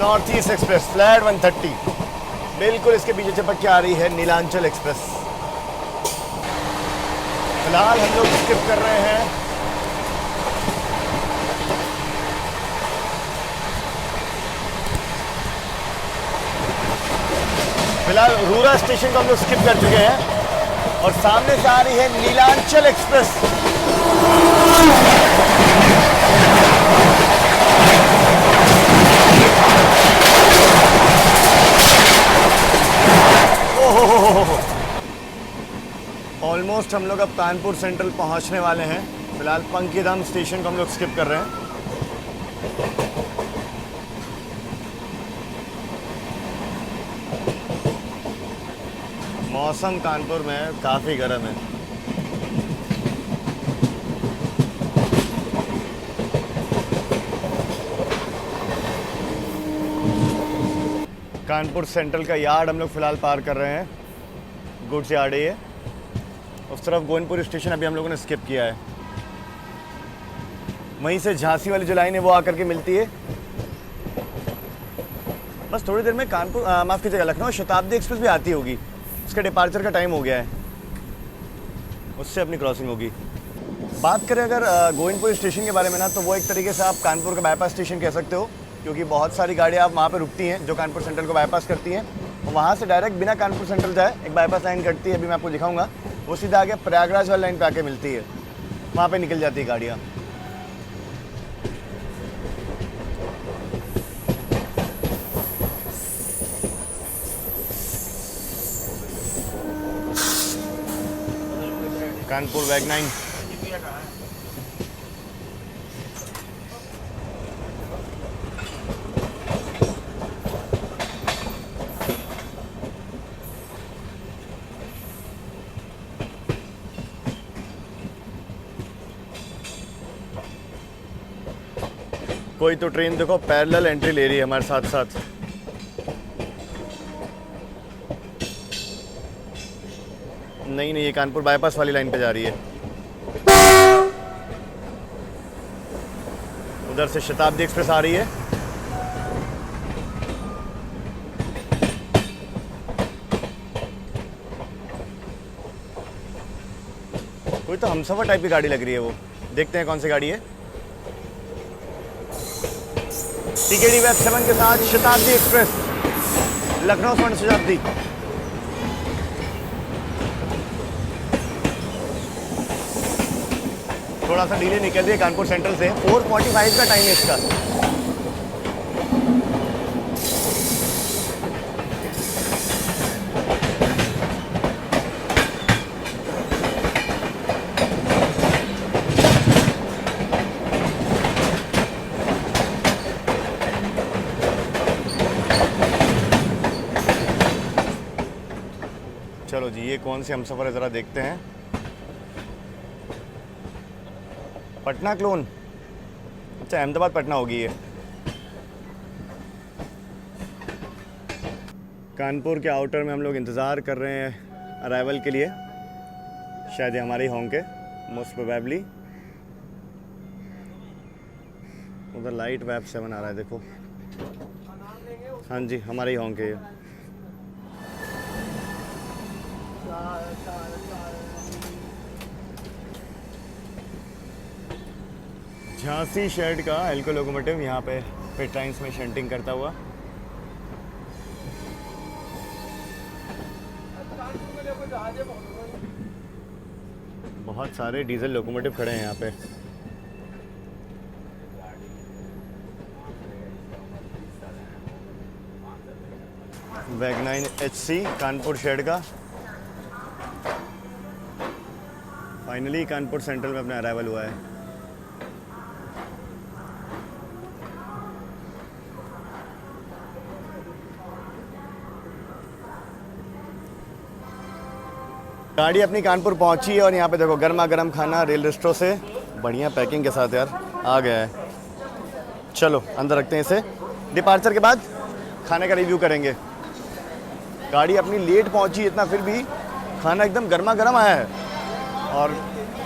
नॉर्थ ईस्ट एक्सप्रेस फ्लैट 130 बिल्कुल इसके पीछे चपक के आ रही है नीलांचल एक्सप्रेस। फिलहाल हम लोग स्किप कर रहे हैं फिलहाल रूरा स्टेशन को हम लोग स्किप कर चुके हैं और सामने से आ रही है नीलांचल एक्सप्रेस। ऑलमोस्ट हम लोग अब कानपुर सेंट्रल पहुंचने वाले हैं। फिलहाल पंकीधाम स्टेशन को हम लोग स्किप कर रहे हैं। मौसम कानपुर में काफ़ी गर्म है। कानपुर सेंट्रल का यार्ड हम लोग फ़िलहाल पार कर रहे हैं। गुड्स यार्ड है ये। उस तरफ गोविंदपुर स्टेशन अभी हम लोगों ने स्किप किया है। वहीं से झांसी वाली जो लाइन है वो आकर के मिलती है। बस थोड़ी देर में कानपुर माफ़ कीजिएगा लखनऊ शताब्दी एक्सप्रेस भी आती होगी। उसका डिपार्चर का टाइम हो गया है, उससे अपनी क्रॉसिंग होगी। बात करें अगर गोविंदपुर स्टेशन के बारे में ना, तो वो एक तरीके से आप कानपुर का बाईपास स्टेशन कह सकते हो, क्योंकि बहुत सारी गाड़ियाँ आप वहाँ पे रुकती हैं जो कानपुर सेंट्रल को बाईपास करती हैं। और वहाँ से डायरेक्ट बिना कानपुर सेंट्रल जाए एक बाईपास लाइन कटती है, अभी मैं आपको दिखाऊंगा। वो सीधा आगे प्रयागराज वाली लाइन पे आके मिलती है, वहाँ पे निकल जाती है गाड़ियाँ। कानपुर वैग 9 कोई तो ट्रेन देखो पैरेलल एंट्री ले रही है हमारे साथ साथ। नहीं, ये कानपुर बाईपास वाली लाइन पे जा रही है। उधर से शताब्दी एक्सप्रेस आ रही है। कोई तो हमसफर टाइप की गाड़ी लग रही है वो, देखते हैं कौन सी गाड़ी है। टीकेडी वेब 7 के साथ शताब्दी एक्सप्रेस लखनऊ स्वर्ण शताब्दी। थोड़ा सा डीले निकल रही है कानपुर सेंट्रल से, 4:45 का टाइम है इसका। चलो जी, ये कौन सी हमसफर है ज़रा देखते हैं। पटना क्लोन, अच्छा अहमदाबाद पटना होगी ये। कानपुर के आउटर में हम लोग इंतज़ार कर रहे हैं अराइवल के लिए, शायद ये हमारे ही होंगे मोस्ट प्रोबेबली। उधर लाइट वेब 7 आ रहा है देखो, हाँ जी हमारे ही होंगे ये। झांसी शेड का एल्को लोकोमोटिव यहाँ पे पिट लाइन्स में शंटिंग करता हुआ। बहुत सारे डीजल लोकोमोटिव खड़े हैं यहाँ पे। वैगनाइन HC कानपुर शेड का फाइनली कानपुर सेंट्रल में अपना अराइवल हुआ है। गाड़ी अपनी कानपुर पहुंची है और यहाँ पे देखो गर्मा गर्म खाना रेल रेस्टों से बढ़िया पैकिंग के साथ यार आ गया है। चलो अंदर रखते हैं इसे, डिपार्चर के बाद खाने का रिव्यू करेंगे। गाड़ी अपनी लेट पहुंची इतना, फिर भी खाना एकदम गर्मा गर्म आया है और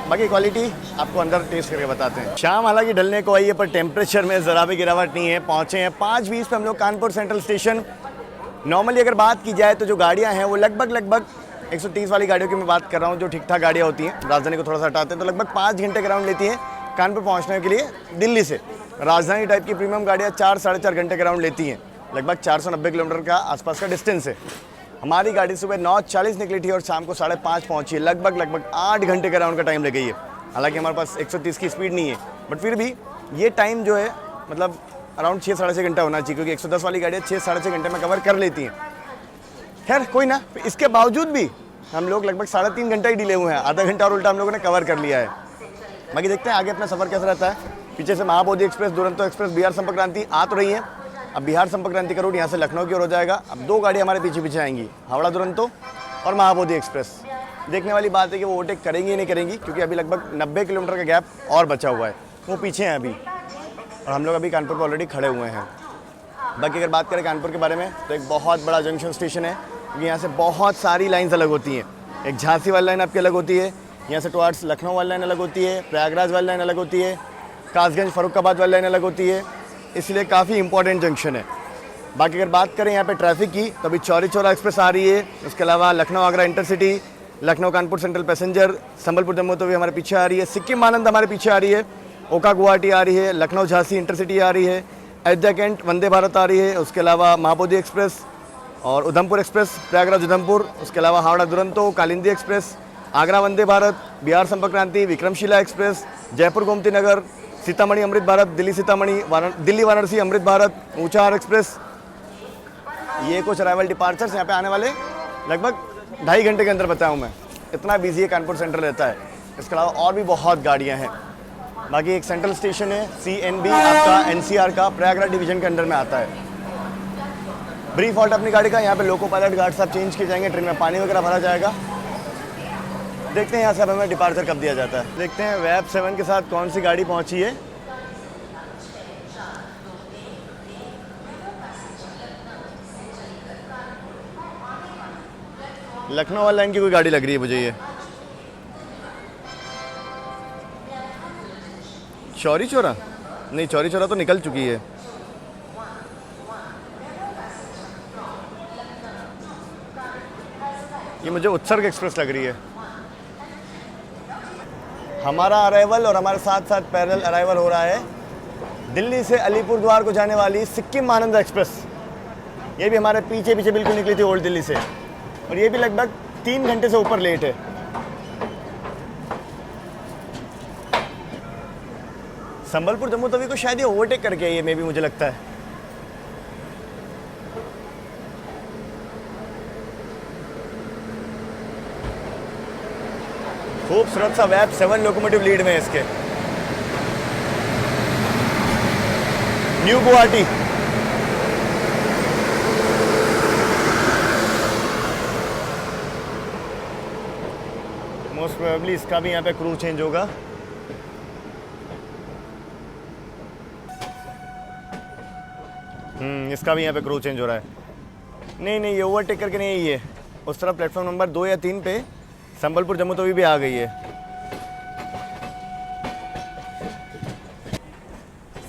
बाकी क्वालिटी आपको अंदर टेस्ट करके बताते हैं। शाम हालांकि ढलने को आई है पर टेम्परेचर में ज़रा भी गिरावट नहीं है। पहुँचे हैं 5:20 पे हम लोग कानपुर सेंट्रल स्टेशन। नॉर्मली अगर बात की जाए तो जो गाड़ियाँ हैं वो लगभग 130 वाली गाड़ियों की मैं बात कर रहा हूँ, जो ठीक ठाक गाड़ियाँ होती हैं, राजधानी को थोड़ा सा हटाते हैं, तो लगभग 5 घंटे के राउंड लेती हैं कानपुर पहुँचने के लिए दिल्ली से। राजधानी टाइप की प्रीमियम गाड़ियाँ 4-4.5 घंटे के राउंड लेती हैं, लगभग 490 किलोमीटर का आसपास का डिस्टेंस है। हमारी गाड़ी सुबह 9:40 निकली थी और शाम को 5:30 पहुँची है, लगभग 8 घंटे का राउंड का टाइम ले गई है। हालांकि हमारे पास 130 की स्पीड नहीं है, बट फिर भी ये टाइम जो है मतलब अराउंड 6-6.5 घंटा होना चाहिए, क्योंकि 110 वाली गाड़ियाँ 6-6.5 घंटे में कवर कर लेती हैं। खैर कोई ना, इसके बावजूद भी हम लोग लगभग 3.5 घंटा ही डिले हुए हैं, आधा घंटा और उल्टा हम लोगों ने कवर कर लिया है। बाकी देखते हैं आगे अपना सफ़र कैसा रहता है। पीछे से महाबोधि एक्सप्रेस, दुरंतो एक्सप्रेस, बिहार संपर्क क्रांति आ तो रही है। अब बिहार संपर्क क्रांति का रूट यहाँ से लखनऊ की ओर हो जाएगा। अब 2 गाड़ी हमारे पीछे पीछे आएंगी, हावड़ा दुरंतो और महाबोधि एक्सप्रेस। देखने वाली बात है कि वो ओवरटेक करेंगी या नहीं करेंगी, क्योंकि अभी लगभग 90 किलोमीटर का गैप और बचा हुआ है, वो पीछे हैं अभी और हम लोग अभी कानपुर पर ऑलरेडी खड़े हुए हैं। बाकी अगर बात करें कानपुर के बारे में तो एक बहुत बड़ा जंक्शन स्टेशन है, क्योंकि यहाँ से बहुत सारी लाइन्स अलग होती हैं। एक झांसी वाली लाइन आपकी अलग होती है, यहाँ से टुवार्ड्स लखनऊ वाली लाइन अलग होती है, प्रयागराज वाली लाइन अलग होती है, कासगंज फरुखाबाद वाली लाइन अलग होती है, इसलिए काफ़ी इंपॉर्टेंट जंक्शन है। बाकी अगर बात करें यहाँ पे ट्रैफिक की तो अभी चौरी चौरा एक्सप्रेस आ रही है, उसके अलावा Lucknow Agra intercity, Lucknow Kanpur central passenger, Sambalpur Jammu Tawi हमारे पीछे आ रही है, सिक्किम आनंद हमारे पीछे आ रही है, ओका गुवाहाटी आ रही है, लखनऊ झांसी इंटरसिटी आ रही है, अयोध्या कैंट वंदे भारत आ रही है, उसके अलावा महाबोधि एक्सप्रेस और उधमपुर एक्सप्रेस, प्रयागराज उधमपुर, उसके अलावा हावड़ा दुरंतो, कालिंदी एक्सप्रेस, आगरा वंदे भारत, बिहार संपर्क क्रांति, विक्रमशिला एक्सप्रेस, जयपुर गोमती नगर, सीतामढ़ी अमृत भारत, दिल्ली सीतामढ़ी, दिल्ली वाराणसी अमृत भारत, ऊंचाहार एक्सप्रेस। ये कुछ अराइवल डिपार्चर्स यहाँ पे आने वाले लगभग 2.5 घंटे के अंदर बताया हूँ मैं, इतना बिजी है कानपुर सेंट्रल रहता है। इसके अलावा और भी बहुत गाड़ियाँ हैं। बाकी एक सेंट्रल स्टेशन है CNB आपका NCR का, प्रयागराज डिवीजन के अंडर में आता है। ब्रीफ हॉल्ट अपनी गाड़ी का, यहाँ पे लोको पायलट गार्ड साहब चेंज किए जाएंगे, ट्रेन में पानी वगैरह भरा जाएगा। देखते हैं यहाँ से हमें डिपार्चर कब दिया जाता है। देखते हैं वेब 7 के साथ कौन सी गाड़ी पहुँची है। लखनऊ वाली लाइन की कोई गाड़ी लग रही है मुझे ये। चौरी चौरा नहीं, चौरी चौरा तो निकल चुकी है। ये मुझे उत्सर्ग एक्सप्रेस लग रही है। हमारा अराइवल और हमारे साथ साथ पैरेलल अराइवल हो रहा है दिल्ली से अलीपुर द्वार को जाने वाली सिक्किम आनंद एक्सप्रेस। ये भी हमारे पीछे पीछे बिल्कुल निकली थी ओल्ड दिल्ली से, और ये भी लगभग 3 घंटे से ऊपर लेट है। संबलपुर जम्मू तवी को शायद ये ओवरटेक करके आई है, मे भी मुझे लगता है। खूबसूरत सा वैब 7 लोकोमोटिव लीड में है इसके। न्यू गुवाहाटी। मोस्ट प्रोबेबली इसका भी यहाँ पे क्रू चेंज होगा। इसका भी यहाँ पे क्रू चेंज हो रहा है। नहीं, ये ओवरटेक करके नहीं है, ये उस तरफ प्लेटफॉर्म नंबर 2 या 3 पे संबलपुर जम्मू तवी भी आ गई है।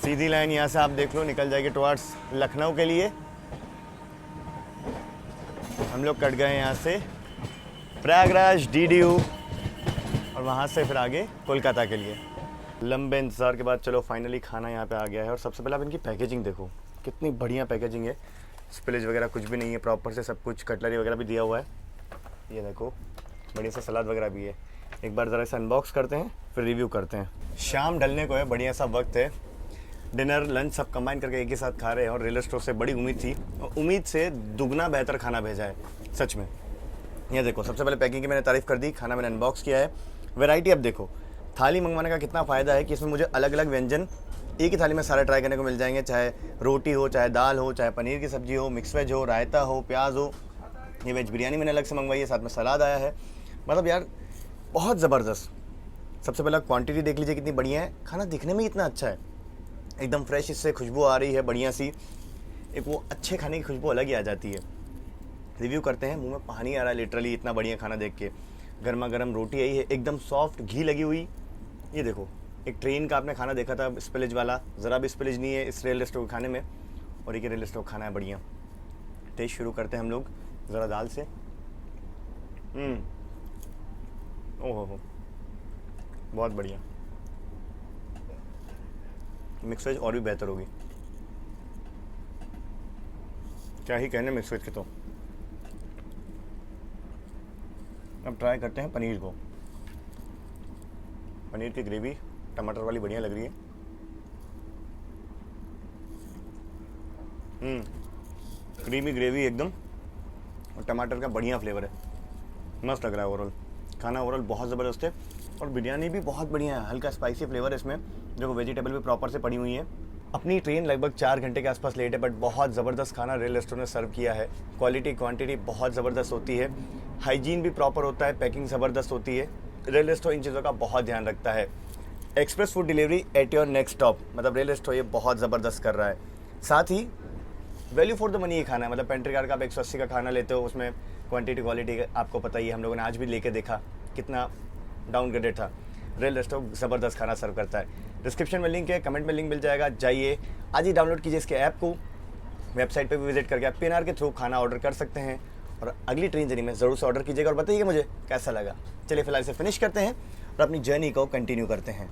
सीधी लाइन यहाँ से आप देख लो निकल जाएगी टुवर्ड्स लखनऊ के लिए। हम लोग कट गए यहाँ से प्रयागराज, DDU, और वहाँ से फिर आगे कोलकाता के लिए। लंबे इंतज़ार के बाद चलो फाइनली खाना यहाँ पे आ गया है। और सबसे पहले आप इनकी पैकेजिंग देखो, कितनी बढ़िया पैकेजिंग है। स्पिलेज वगैरह कुछ भी नहीं है, प्रॉपर से सब कुछ, कटलरी वगैरह भी दिया हुआ है। ये देखो बढ़िया सा सलाद वगैरह भी है। एक बार ज़रा इसे अनबॉक्स करते हैं फिर रिव्यू करते हैं। शाम ढलने को है, बढ़िया सा वक्त है। डिनर लंच सब कंबाइन करके एक ही साथ खा रहे हैं। और रेलवे स्टोर से बड़ी उम्मीद थी, और उम्मीद से दुगना बेहतर खाना भेजा है सच में। ये देखो सबसे पहले पैकिंग की मैंने तारीफ़ कर दी, खाना मैंने अनबॉक्स किया है। वैरायटी अब देखो, थाली मंगवाने का कितना फ़ायदा है कि इसमें मुझे अलग अलग व्यंजन एक ही थाली में सारे ट्राई करने को मिल जाएंगे। चाहे रोटी हो, चाहे दाल हो, चाहे पनीर की सब्ज़ी हो, मिक्स वेज हो, रायता हो, प्याज हो। ये वेज बिरयानी मैंने अलग से मंगवाई है, साथ में सलाद आया है। मतलब यार बहुत ज़बरदस्त। सबसे पहला क्वांटिटी देख लीजिए कितनी बढ़िया है। खाना दिखने में इतना अच्छा है, एकदम फ्रेश, इससे खुशबू आ रही है बढ़िया सी। एक वो अच्छे खाने की खुशबू अलग ही आ जाती है। रिव्यू करते हैं, मुंह में पानी आ रहा है लिटरली, इतना बढ़िया खाना देख के। गर्मा गर्म रोटी आई है, एकदम सॉफ्ट, घी लगी हुई। ये देखो, एक ट्रेन का आपने खाना देखा था स्पिलेज वाला, ज़रा भी स्पिलेज नहीं है इस रेलवे स्टोव खाने में। और एक रेलवे स्टोव खाना है बढ़िया। टेस्ट शुरू करते हैं हम लोग ज़रा दाल से। ओहो, बहुत बढ़िया। मिक्स वेज और भी बेहतर होगी, क्या ही कहने मिक्स वेज के। तो अब ट्राई करते हैं पनीर को। पनीर की ग्रेवी टमाटर वाली बढ़िया लग रही है। क्रीमी ग्रेवी एकदम, और टमाटर का बढ़िया फ्लेवर है, मस्त लग रहा है। ओवरऑल खाना ओवरऑल बहुत ज़बरदस्त है। और बिरयानी भी बहुत बढ़िया है, हल्का स्पाइसी फ्लेवर है इसमें, जो वेजिटेबल भी प्रॉपर से पड़ी हुई है। अपनी ट्रेन लगभग 4 घंटे के आसपास लेट है, बट बहुत ज़बरदस्त खाना रेल रेस्टोरेंट ने सर्व किया है। क्वालिटी क्वांटिटी बहुत ज़बरदस्त होती है, हाइजीन भी प्रॉपर होता है, पैकिंग ज़बरदस्त होती है। रेल रेस्टोरेंट इन चीज़ों का बहुत ध्यान रखता है। Express food delivery at your next stop, मतलब रेल रेस्टोरेंट ये बहुत ज़बरदस्त कर रहा है। साथ ही वैल्यू फॉर द मनी ये खाना है। मतलब पेंट्री कार का आप 180 का खाना लेते हो, उसमें क्वांटिटी क्वालिटी आपको पता ही है। हम लोगों ने आज भी लेके देखा कितना डाउनग्रेडेड था। रेल रेस्टोरेंट ज़बरदस्त खाना सर्व करता है। डिस्क्रिप्शन में लिंक है, कमेंट में लिंक मिल जाएगा, जाइए आज ही डाउनलोड कीजिए इसके ऐप को। वेबसाइट पे भी विजिट करके आप PNR के थ्रू खाना ऑर्डर कर सकते हैं। और अगली ट्रेन जर्नी में ज़रूर से ऑर्डर कीजिएगा और बताइएगा मुझे कैसा लगा। चलिए फिलहाल इसे फिनिश करते हैं और अपनी जर्नी को कंटिन्यू करते हैं।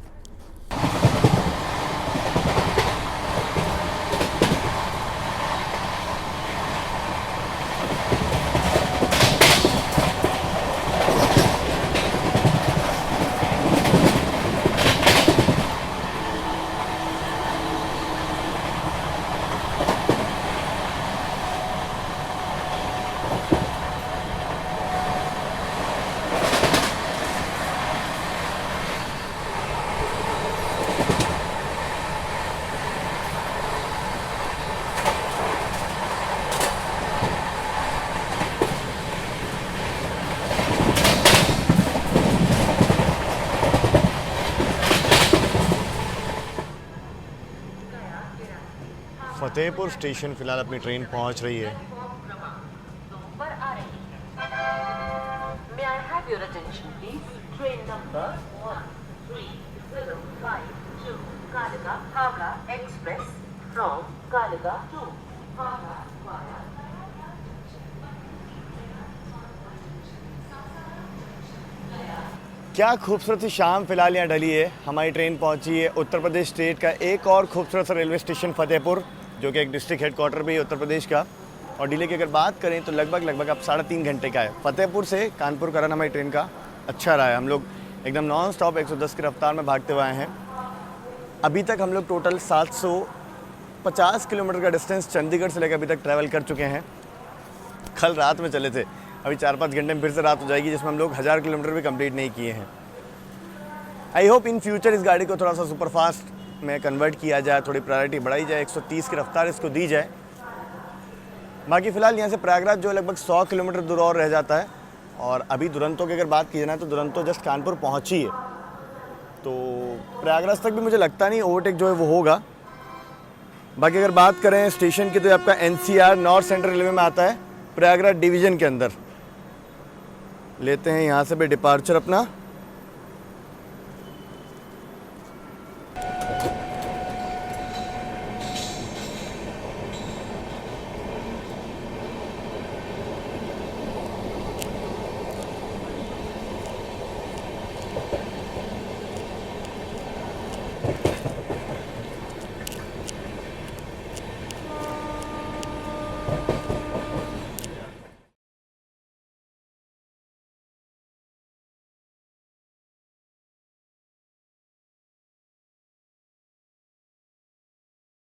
फतेहपुर स्टेशन फिलहाल अपनी ट्रेन पहुंच रही है। पर आ रही है। May I have your attention, please? Train number 1305 to Kaliga Howrah Express from Kaliga to Howrah via क्या खूबसूरत सी शाम फिलहाल यहाँ ढली है। हमारी ट्रेन पहुँची है उत्तर प्रदेश स्टेट का एक और खूबसूरत सा रेलवे स्टेशन फतेहपुर, जो कि एक डिस्ट्रिक्ट हेडक्वार्टर भी है उत्तर प्रदेश का। और डिले की अगर बात करें तो लगभग अब 3.5 घंटे का है। फतेहपुर से कानपुर का रन हमारी ट्रेन का अच्छा रहा है। हम लोग एकदम नॉन स्टॉप 110 की रफ्तार में भागते हुए आए हैं। अभी तक हम लोग टोटल 750 किलोमीटर का डिस्टेंस चंडीगढ़ से लेकर अभी तक ट्रैवल कर चुके हैं। कल रात में चले थे, अभी 4-5 घंटे में फिर से रात हो जाएगी, जिसमें हम लोग 1000 किलोमीटर भी कंप्लीट नहीं किए हैं। आई होप इन फ्यूचर इस गाड़ी को थोड़ा सा सुपर फास्ट में कन्वर्ट किया जाए, थोड़ी प्रायोरिटी बढ़ाई जाए, 130 की रफ्तार इसको दी जाए। बाकी फ़िलहाल यहाँ से प्रयागराज जो लगभग 100 किलोमीटर दूर और रह जाता है। और अभी दुरंतो की अगर बात की जाए ना तो दुरंतो जस्ट कानपुर पहुँची है, तो प्रयागराज तक भी मुझे लगता नहीं ओवरटेक जो है वो होगा। बाकी अगर बात करें स्टेशन की तो आपका NCR नॉर्थ सेंट्रल रेलवे में आता है, प्रयागराज डिवीज़न के अंदर। लेते हैं यहाँ से भी डिपार्चर अपना।